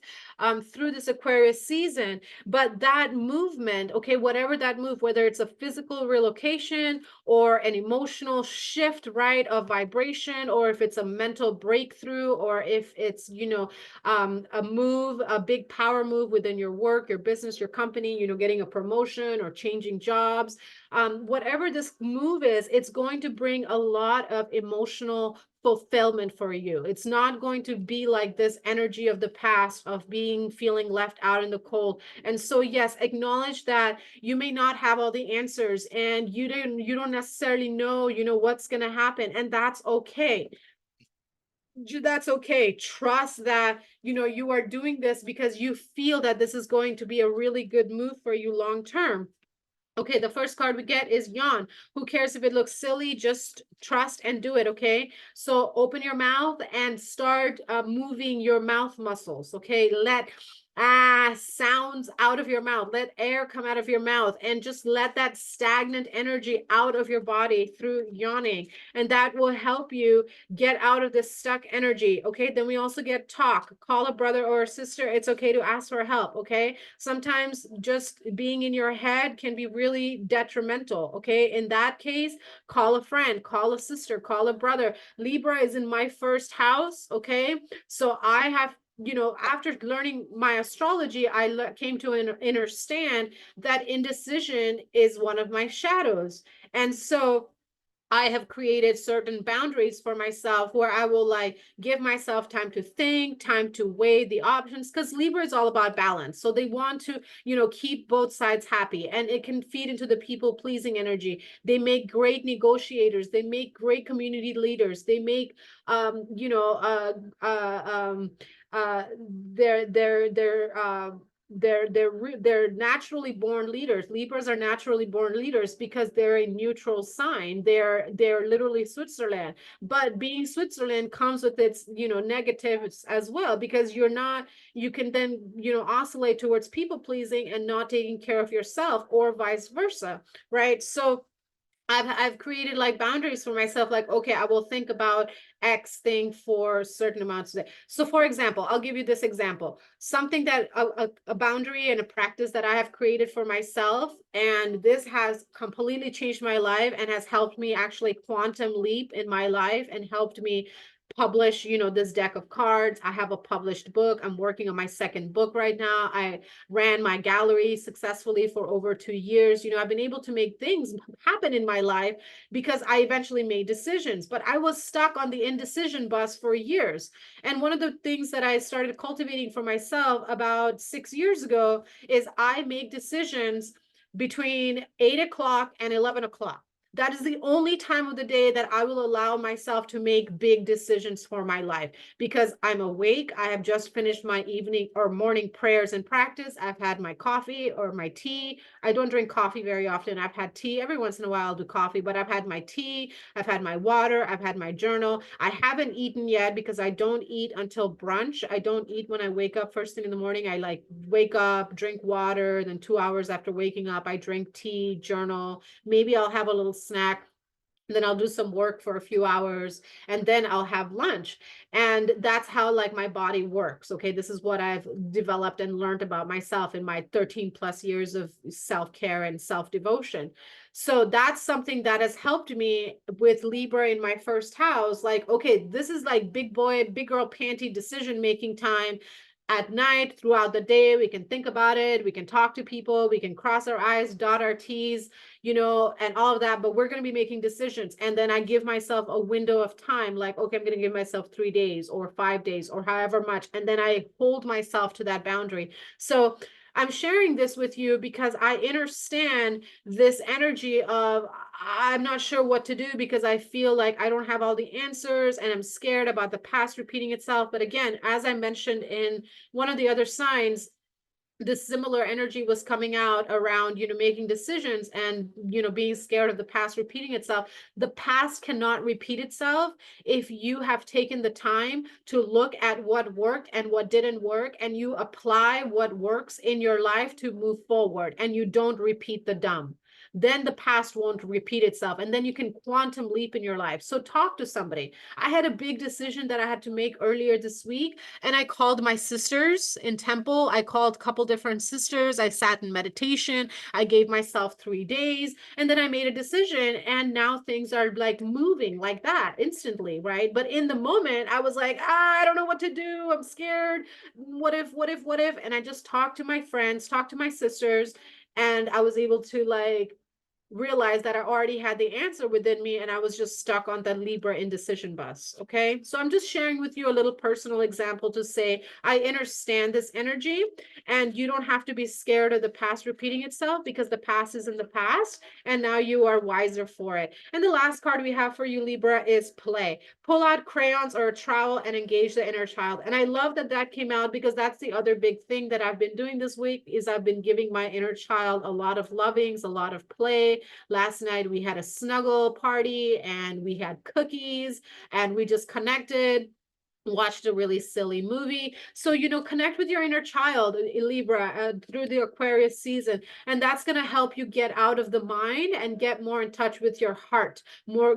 through this Aquarius season. But that movement, okay, whatever that move, whether it's a physical relocation or an emotional shift, right, of vibration, or if it's a mental breakthrough, or if it's, a move, a big power move within your work, your business, your company, getting a promotion, promotion or changing jobs. Whatever this move is, it's going to bring a lot of emotional fulfillment for you. It's not going to be like this energy of the past of feeling left out in the cold. And so yes, acknowledge that you may not have all the answers and you don't necessarily know, what's going to happen, and that's okay. That's okay. Trust that, you are doing this because you feel that this is going to be a really good move for you long term. Okay, the first card we get is yawn. Who cares if it looks silly? Just trust and do it, okay? So open your mouth and start moving your mouth muscles, okay? Let sounds out of your mouth. Let air come out of your mouth and just let that stagnant energy out of your body through yawning. And that will help you get out of this stuck energy, okay? Then we also get talk. Call a brother or a sister. It's okay to ask for help, okay? Sometimes just being in your head can be really detrimental, okay? In that case, call a friend, call a sister, call a brother. Libra is in my first house, okay? So I have, after learning my astrology, I came to understand that indecision is one of my shadows. And so I have created certain boundaries for myself where I will like give myself time to think, time to weigh the options, because Libra is all about balance. So they want to, keep both sides happy, and it can feed into the people pleasing energy. They make great negotiators. They make great community leaders. They make, uh, they're they're naturally born leaders. Libras are naturally born leaders because they're a neutral sign. They're literally Switzerland. But being Switzerland comes with its, negatives as well, because you can then, oscillate towards people pleasing and not taking care of yourself, or vice versa, right? So I've created like boundaries for myself, like, okay, I will think about X thing for certain amounts of day. So for example, I'll give you this example, something that a boundary and a practice that I have created for myself, and this has completely changed my life and has helped me actually quantum leap in my life and helped me publish, this deck of cards. I have a published book. I'm working on my second book right now. I ran my gallery successfully for over 2 years. I've been able to make things happen in my life because I eventually made decisions, but I was stuck on the indecision bus for years. And one of the things that I started cultivating for myself about 6 years ago is I make decisions between 8 o'clock and 11 o'clock. That is the only time of the day that I will allow myself to make big decisions for my life, because I'm awake. I have just finished my evening or morning prayers and practice. I've had my coffee or my tea. I don't drink coffee very often. I've had tea. Every once in a while I'll do coffee, but I've had my tea. I've had my water. I've had my journal. I haven't eaten yet because I don't eat until brunch. I don't eat when I wake up first thing in the morning. I like wake up, drink water, then 2 hours after waking up, I drink tea, journal. Maybe I'll have a little snack, then I'll do some work for a few hours, and then I'll have lunch. And that's how like my body works. Okay, this is what I've developed and learned about myself in my 13 plus years of self-care and self-devotion. So that's something that has helped me with Libra in my first house. Like, okay, this is like big boy, big girl panty decision making time. At night, throughout the day, we can think about it, we can talk to people, we can cross our I's, dot our T's, and all of that, but we're going to be making decisions. And then I give myself a window of time, like, okay, I'm going to give myself 3 days or 5 days or however much. And then I hold myself to that boundary. So I'm sharing this with you because I understand this energy of I'm not sure what to do because I feel like I don't have all the answers and I'm scared about the past repeating itself. But again, as I mentioned in one of the other signs, this similar energy was coming out around, making decisions and, being scared of the past repeating itself. The past cannot repeat itself if you have taken the time to look at what worked and what didn't work, and you apply what works in your life to move forward, and you don't repeat the dumb. Then the past won't repeat itself, and then you can quantum leap in your life. So talk to somebody. I had a big decision that I had to make earlier this week, and I called my sisters in temple. I called a couple different sisters. I sat in meditation. I gave myself 3 days, and then I made a decision, and now things are like moving like that instantly, right? But in the moment, I was like, I don't know what to do. I'm scared. What if? And I just talked to my friends, talked to my sisters, And I was able to like realized that I already had the answer within me and I was just stuck on that Libra indecision bus. Okay. So I'm just sharing with you a little personal example to say, I understand this energy and you don't have to be scared of the past repeating itself because the past is in the past and now you are wiser for it. And the last card we have for you, Libra, is play. Pull out crayons or a trowel and engage the inner child. And I love that that came out because that's the other big thing that I've been doing this week is I've been giving my inner child a lot of lovings, a lot of play. Last night we had a snuggle party and we had cookies and we just connected, watched a really silly movie. So, you know, connect with your inner child, Libra, through the Aquarius season. And that's going to help you get out of the mind and get more in touch with your heart,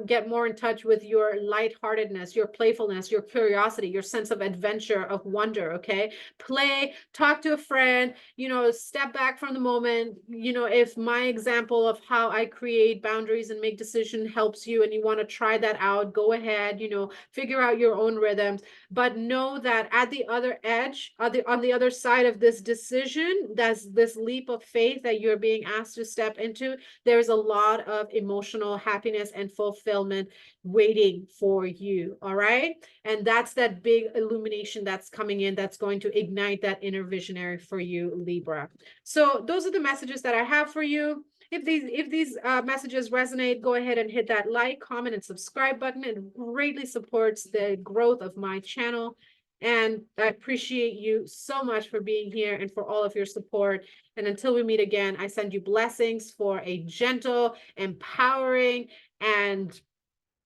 get more in touch with your lightheartedness, your playfulness, your curiosity, your sense of adventure, of wonder. Okay. Play, talk to a friend, you know, step back from the moment. You know, if my example of how I create boundaries and make decisions helps you and you want to try that out, go ahead, you know, figure out your own rhythms. But know that at the other edge, on the other side of this decision, that's this leap of faith that you're being asked to step into, there's a lot of emotional happiness and fulfillment waiting for you. All right. And that's that big illumination that's coming in that's going to ignite that inner visionary for you, Libra. So those are the messages that I have for you. If these messages resonate, go ahead and hit that like, comment, and subscribe button. It greatly supports the growth of my channel. And I appreciate you so much for being here and for all of your support. And until we meet again, I send you blessings for a gentle, empowering, and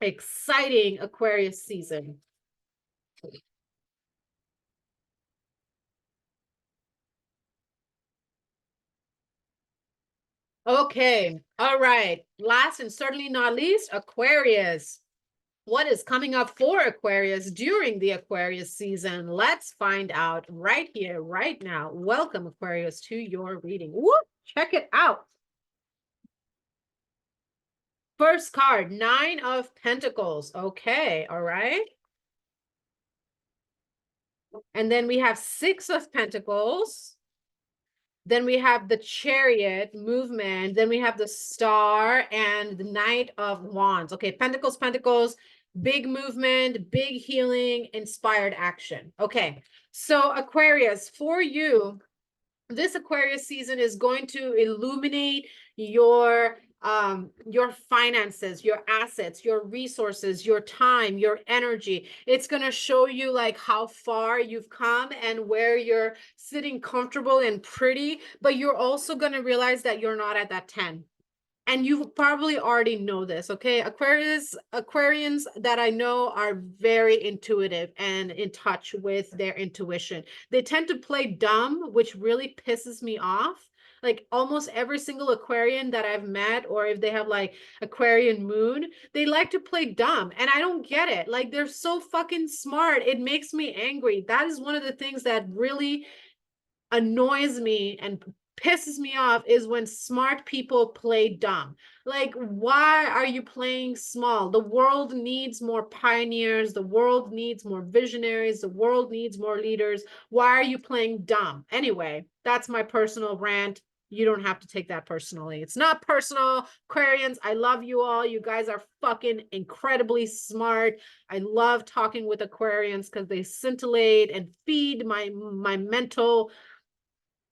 exciting Aquarius season. Okay. All right. Last and certainly not least, Aquarius. What is coming up for Aquarius during the Aquarius season? Let's find out right here, right now. Welcome, Aquarius, to your reading. Whoop, check it out. First card, Nine of Pentacles. Okay, all right. And then we have Six of Pentacles. Then we have the Chariot movement. Then we have the Star and the Knight of Wands. Okay, Pentacles, Pentacles, big movement, big healing, inspired action. Okay, so Aquarius, for you, this Aquarius season is going to illuminate your finances, your assets, your resources, your time, your energy. It's going to show you like how far you've come and where you're sitting comfortable and pretty, but you're also going to realize that you're not at that 10. And you probably already know this, okay? Aquarians that I know are very intuitive and in touch with their intuition. They tend to play dumb, which really pisses me off. Like almost every single Aquarian that I've met, or if they have like Aquarian moon, they like to play dumb. And I don't get it. Like they're so fucking smart. It makes me angry. That is one of the things that really annoys me and pisses me off is when smart people play dumb. Like, why are you playing small? The world needs more pioneers. The world needs more visionaries. The world needs more leaders. Why are you playing dumb? Anyway, that's my personal rant. You don't have to take that personally. It's not personal. Aquarians, I love you all. You guys are fucking incredibly smart. I love talking with Aquarians because they scintillate and feed my mental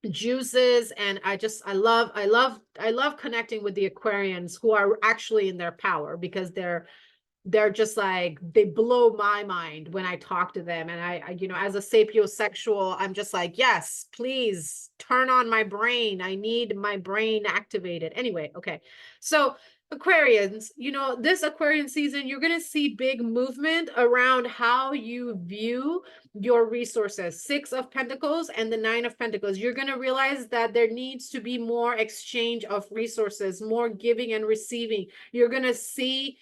juices. And I love connecting with the Aquarians who are actually in their power, because they're just like, they blow my mind when I talk to them. And I you know, as a sapiosexual, I'm just like, yes, please turn on my brain. I need my brain activated. Anyway, okay. So Aquarians, you know, this Aquarian season, you're going to see big movement around how you view your resources. Six of Pentacles and the Nine of Pentacles. You're going to realize that there needs to be more exchange of resources, more giving and receiving. You're going to see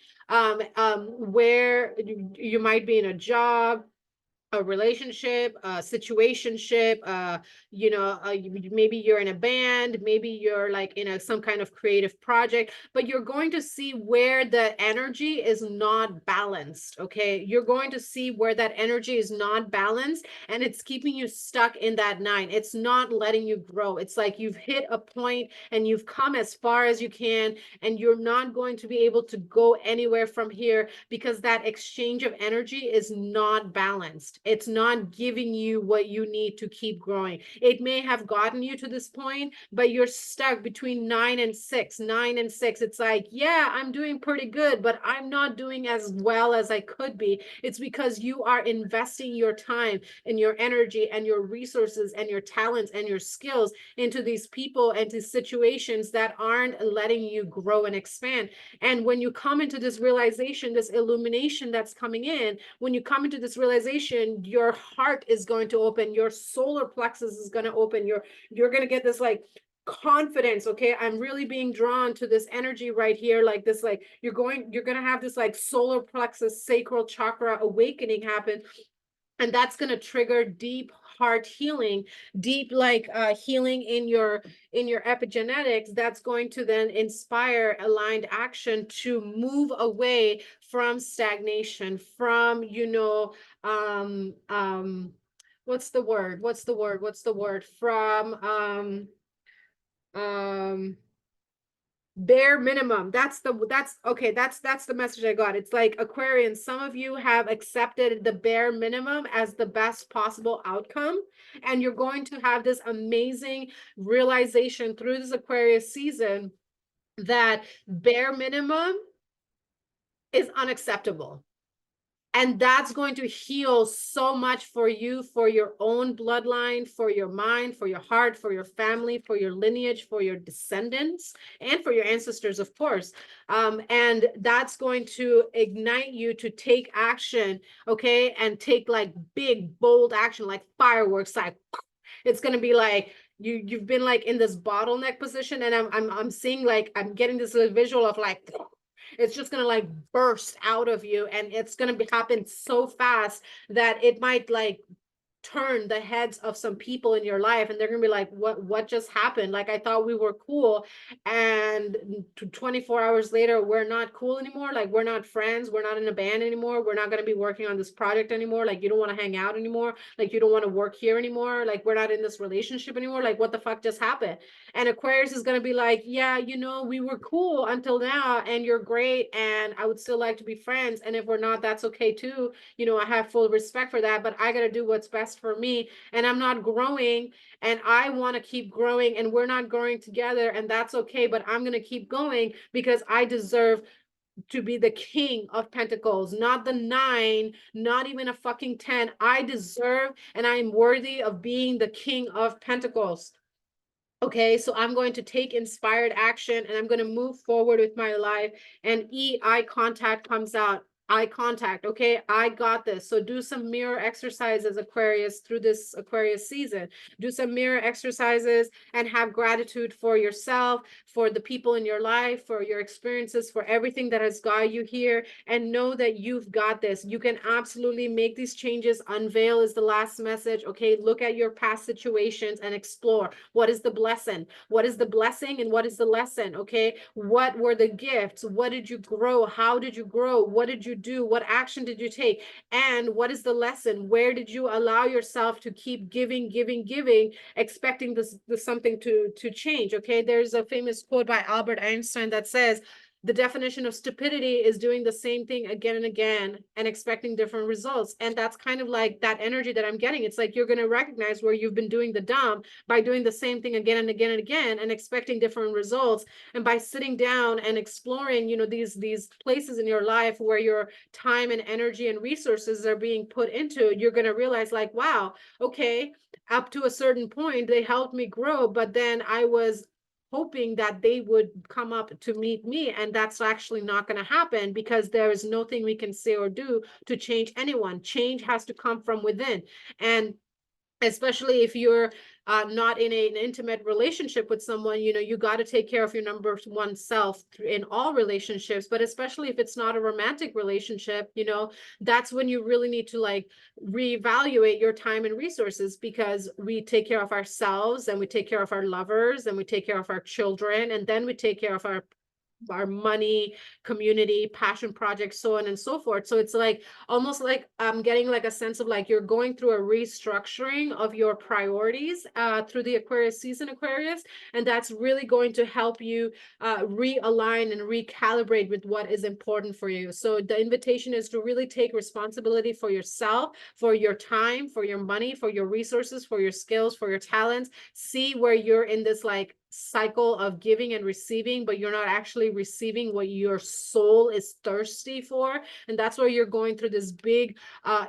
where you might be in a job a relationship, a situationship, maybe you're in a band, maybe you're like in some kind of creative project, but you're going to see where the energy is not balanced. Okay, you're going to see where that energy is not balanced, and it's keeping you stuck in that 9. It's not letting you grow. It's like you've hit a point and you've come as far as you can, and you're not going to be able to go anywhere from here because that exchange of energy is not balanced. It's not giving you what you need to keep growing. It may have gotten you to this point, but you're stuck between 9 and 6. 9 and 6. It's like, yeah, I'm doing pretty good, but I'm not doing as well as I could be. It's because you are investing your time and your energy and your resources and your talents and your skills into these people and to situations that aren't letting you grow and expand. And when you come into this realization, this illumination that's coming in, when you come into this realization, your heart is going to open, your solar plexus is going to open, you're going to get this like confidence. Okay, I'm really being drawn to this energy right here, like this, like you're going to have this like solar plexus sacral chakra awakening happen, and that's going to trigger deep heart healing, deep like healing in your epigenetics. That's going to then inspire aligned action to move away from stagnation, from what's the word from bare minimum. That's the message I got. It's like, Aquarians, some of you have accepted the bare minimum as the best possible outcome, and you're going to have this amazing realization through this Aquarius season that bare minimum is unacceptable. And that's going to heal so much for you, for your own bloodline, for your mind, for your heart, for your family, for your lineage, for your descendants, and for your ancestors, of course. And that's going to ignite you to take action, okay? And take like big, bold action, like fireworks, like it's going to be like, you've been like in this bottleneck position, and I'm seeing like, I'm getting this visual of like, it's just gonna like burst out of you, and it's gonna happen so fast that it might like turn the heads of some people in your life, and they're gonna be like, what just happened? Like, I thought we were cool, and 24 hours later we're not cool anymore. Like, we're not friends, we're not in a band anymore, we're not going to be working on this project anymore. Like, you don't want to hang out anymore, like you don't want to work here anymore, like we're not in this relationship anymore. Like, what the fuck just happened? And Aquarius is going to be like, yeah, we were cool until now, and you're great, and I would still like to be friends, and if we're not, that's okay too. I have full respect for that, but I got to do what's best for me, and I'm not growing, and I want to keep growing, and we're not growing together, and that's okay, but I'm going to keep going because I deserve to be the king of pentacles, not the 9, not even a fucking 10. I deserve, and I am worthy of being the king of pentacles. Okay, so I'm going to take inspired action, and I'm going to move forward with my life. And eye contact comes out. Eye contact. Okay, I got this. So do some mirror exercises, Aquarius, through this Aquarius season. Do some mirror exercises and have gratitude for yourself, for the people in your life, for your experiences, for everything that has got you here. And know that you've got this. You can absolutely make these changes. Unveil is the last message. Okay, look at your past situations and explore. What is the blessing? What is the blessing and what is the lesson? Okay, what were the gifts? What did you grow? How did you grow? What did you do? What action did you take? And what is the lesson? Where did you allow yourself to keep giving, expecting this something to change? Okay, there's a famous quote by Albert Einstein that says, the definition of stupidity is doing the same thing again and again and expecting different results. And that's kind of like that energy that I'm getting. It's like you're going to recognize where you've been doing the dumb by doing the same thing again and again and again and expecting different results. And by sitting down and exploring, these places in your life where your time and energy and resources are being put into, you're going to realize like, wow, okay, up to a certain point, they helped me grow, but then I was hoping that they would come up to meet me, and that's actually not going to happen because there is nothing we can say or do to change anyone. Change has to come from within. And especially if you're not in an intimate relationship with someone, you know, you got to take care of your number one self in all relationships, but especially if it's not a romantic relationship, you know, that's when you really need to like reevaluate your time and resources, because we take care of ourselves and we take care of our lovers and we take care of our children, and then we take care of our money, community, passion projects, so on and so forth. So it's like almost like I'm getting like a sense of like you're going through a restructuring of your priorities through the Aquarius season, Aquarius, and that's really going to help you realign and recalibrate with what is important for you. So the invitation is to really take responsibility for yourself, for your time, for your money, for your resources, for your skills, for your talents. See where you're in this like cycle of giving and receiving, but you're not actually receiving what your soul is thirsty for. And that's why you're going through this big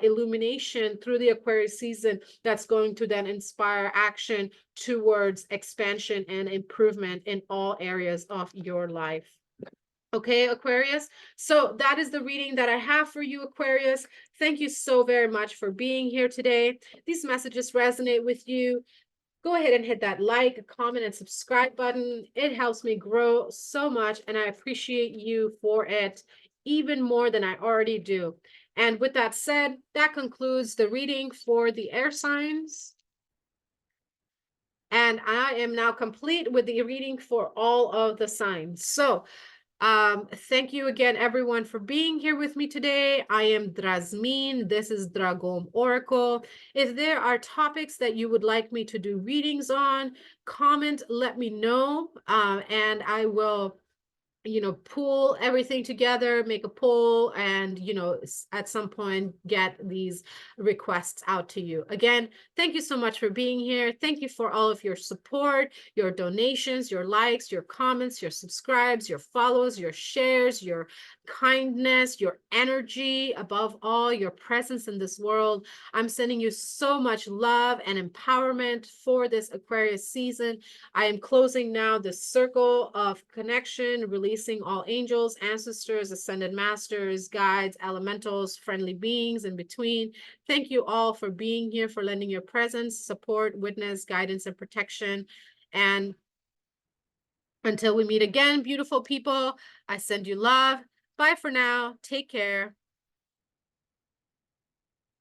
illumination through the Aquarius season that's going to then inspire action towards expansion and improvement in all areas of your life. Okay, Aquarius. So that is the reading that I have for you, Aquarius. Thank you so very much for being here today. These messages resonate with you. Go ahead and hit that like, comment, and subscribe button. It helps me grow so much, and I appreciate you for it even more than I already do. And with that said, that concludes the reading for the air signs. And I am now complete with the reading for all of the signs. So thank you again, everyone, for being here with me today. I am Drasmin. This is Dragom Oracle. If there are topics that you would like me to do readings on, comment, let me know, and I will, you know, pool everything together, make a poll, and, you know, at some point get these requests out to you. Again, thank you so much for being here. Thank you for all of your support, your donations, your likes, your comments, your subscribes, your follows, your shares, your kindness, your energy, above all, your presence in this world. I'm sending you so much love and empowerment for this Aquarius season. I am closing now the circle of connection, releasing all angels, ancestors, ascended masters, guides, elementals, friendly beings in between. Thank you all for being here, for lending your presence, support, witness, guidance, and protection. And until we meet again, beautiful people, I send you love. Bye for now. Take care.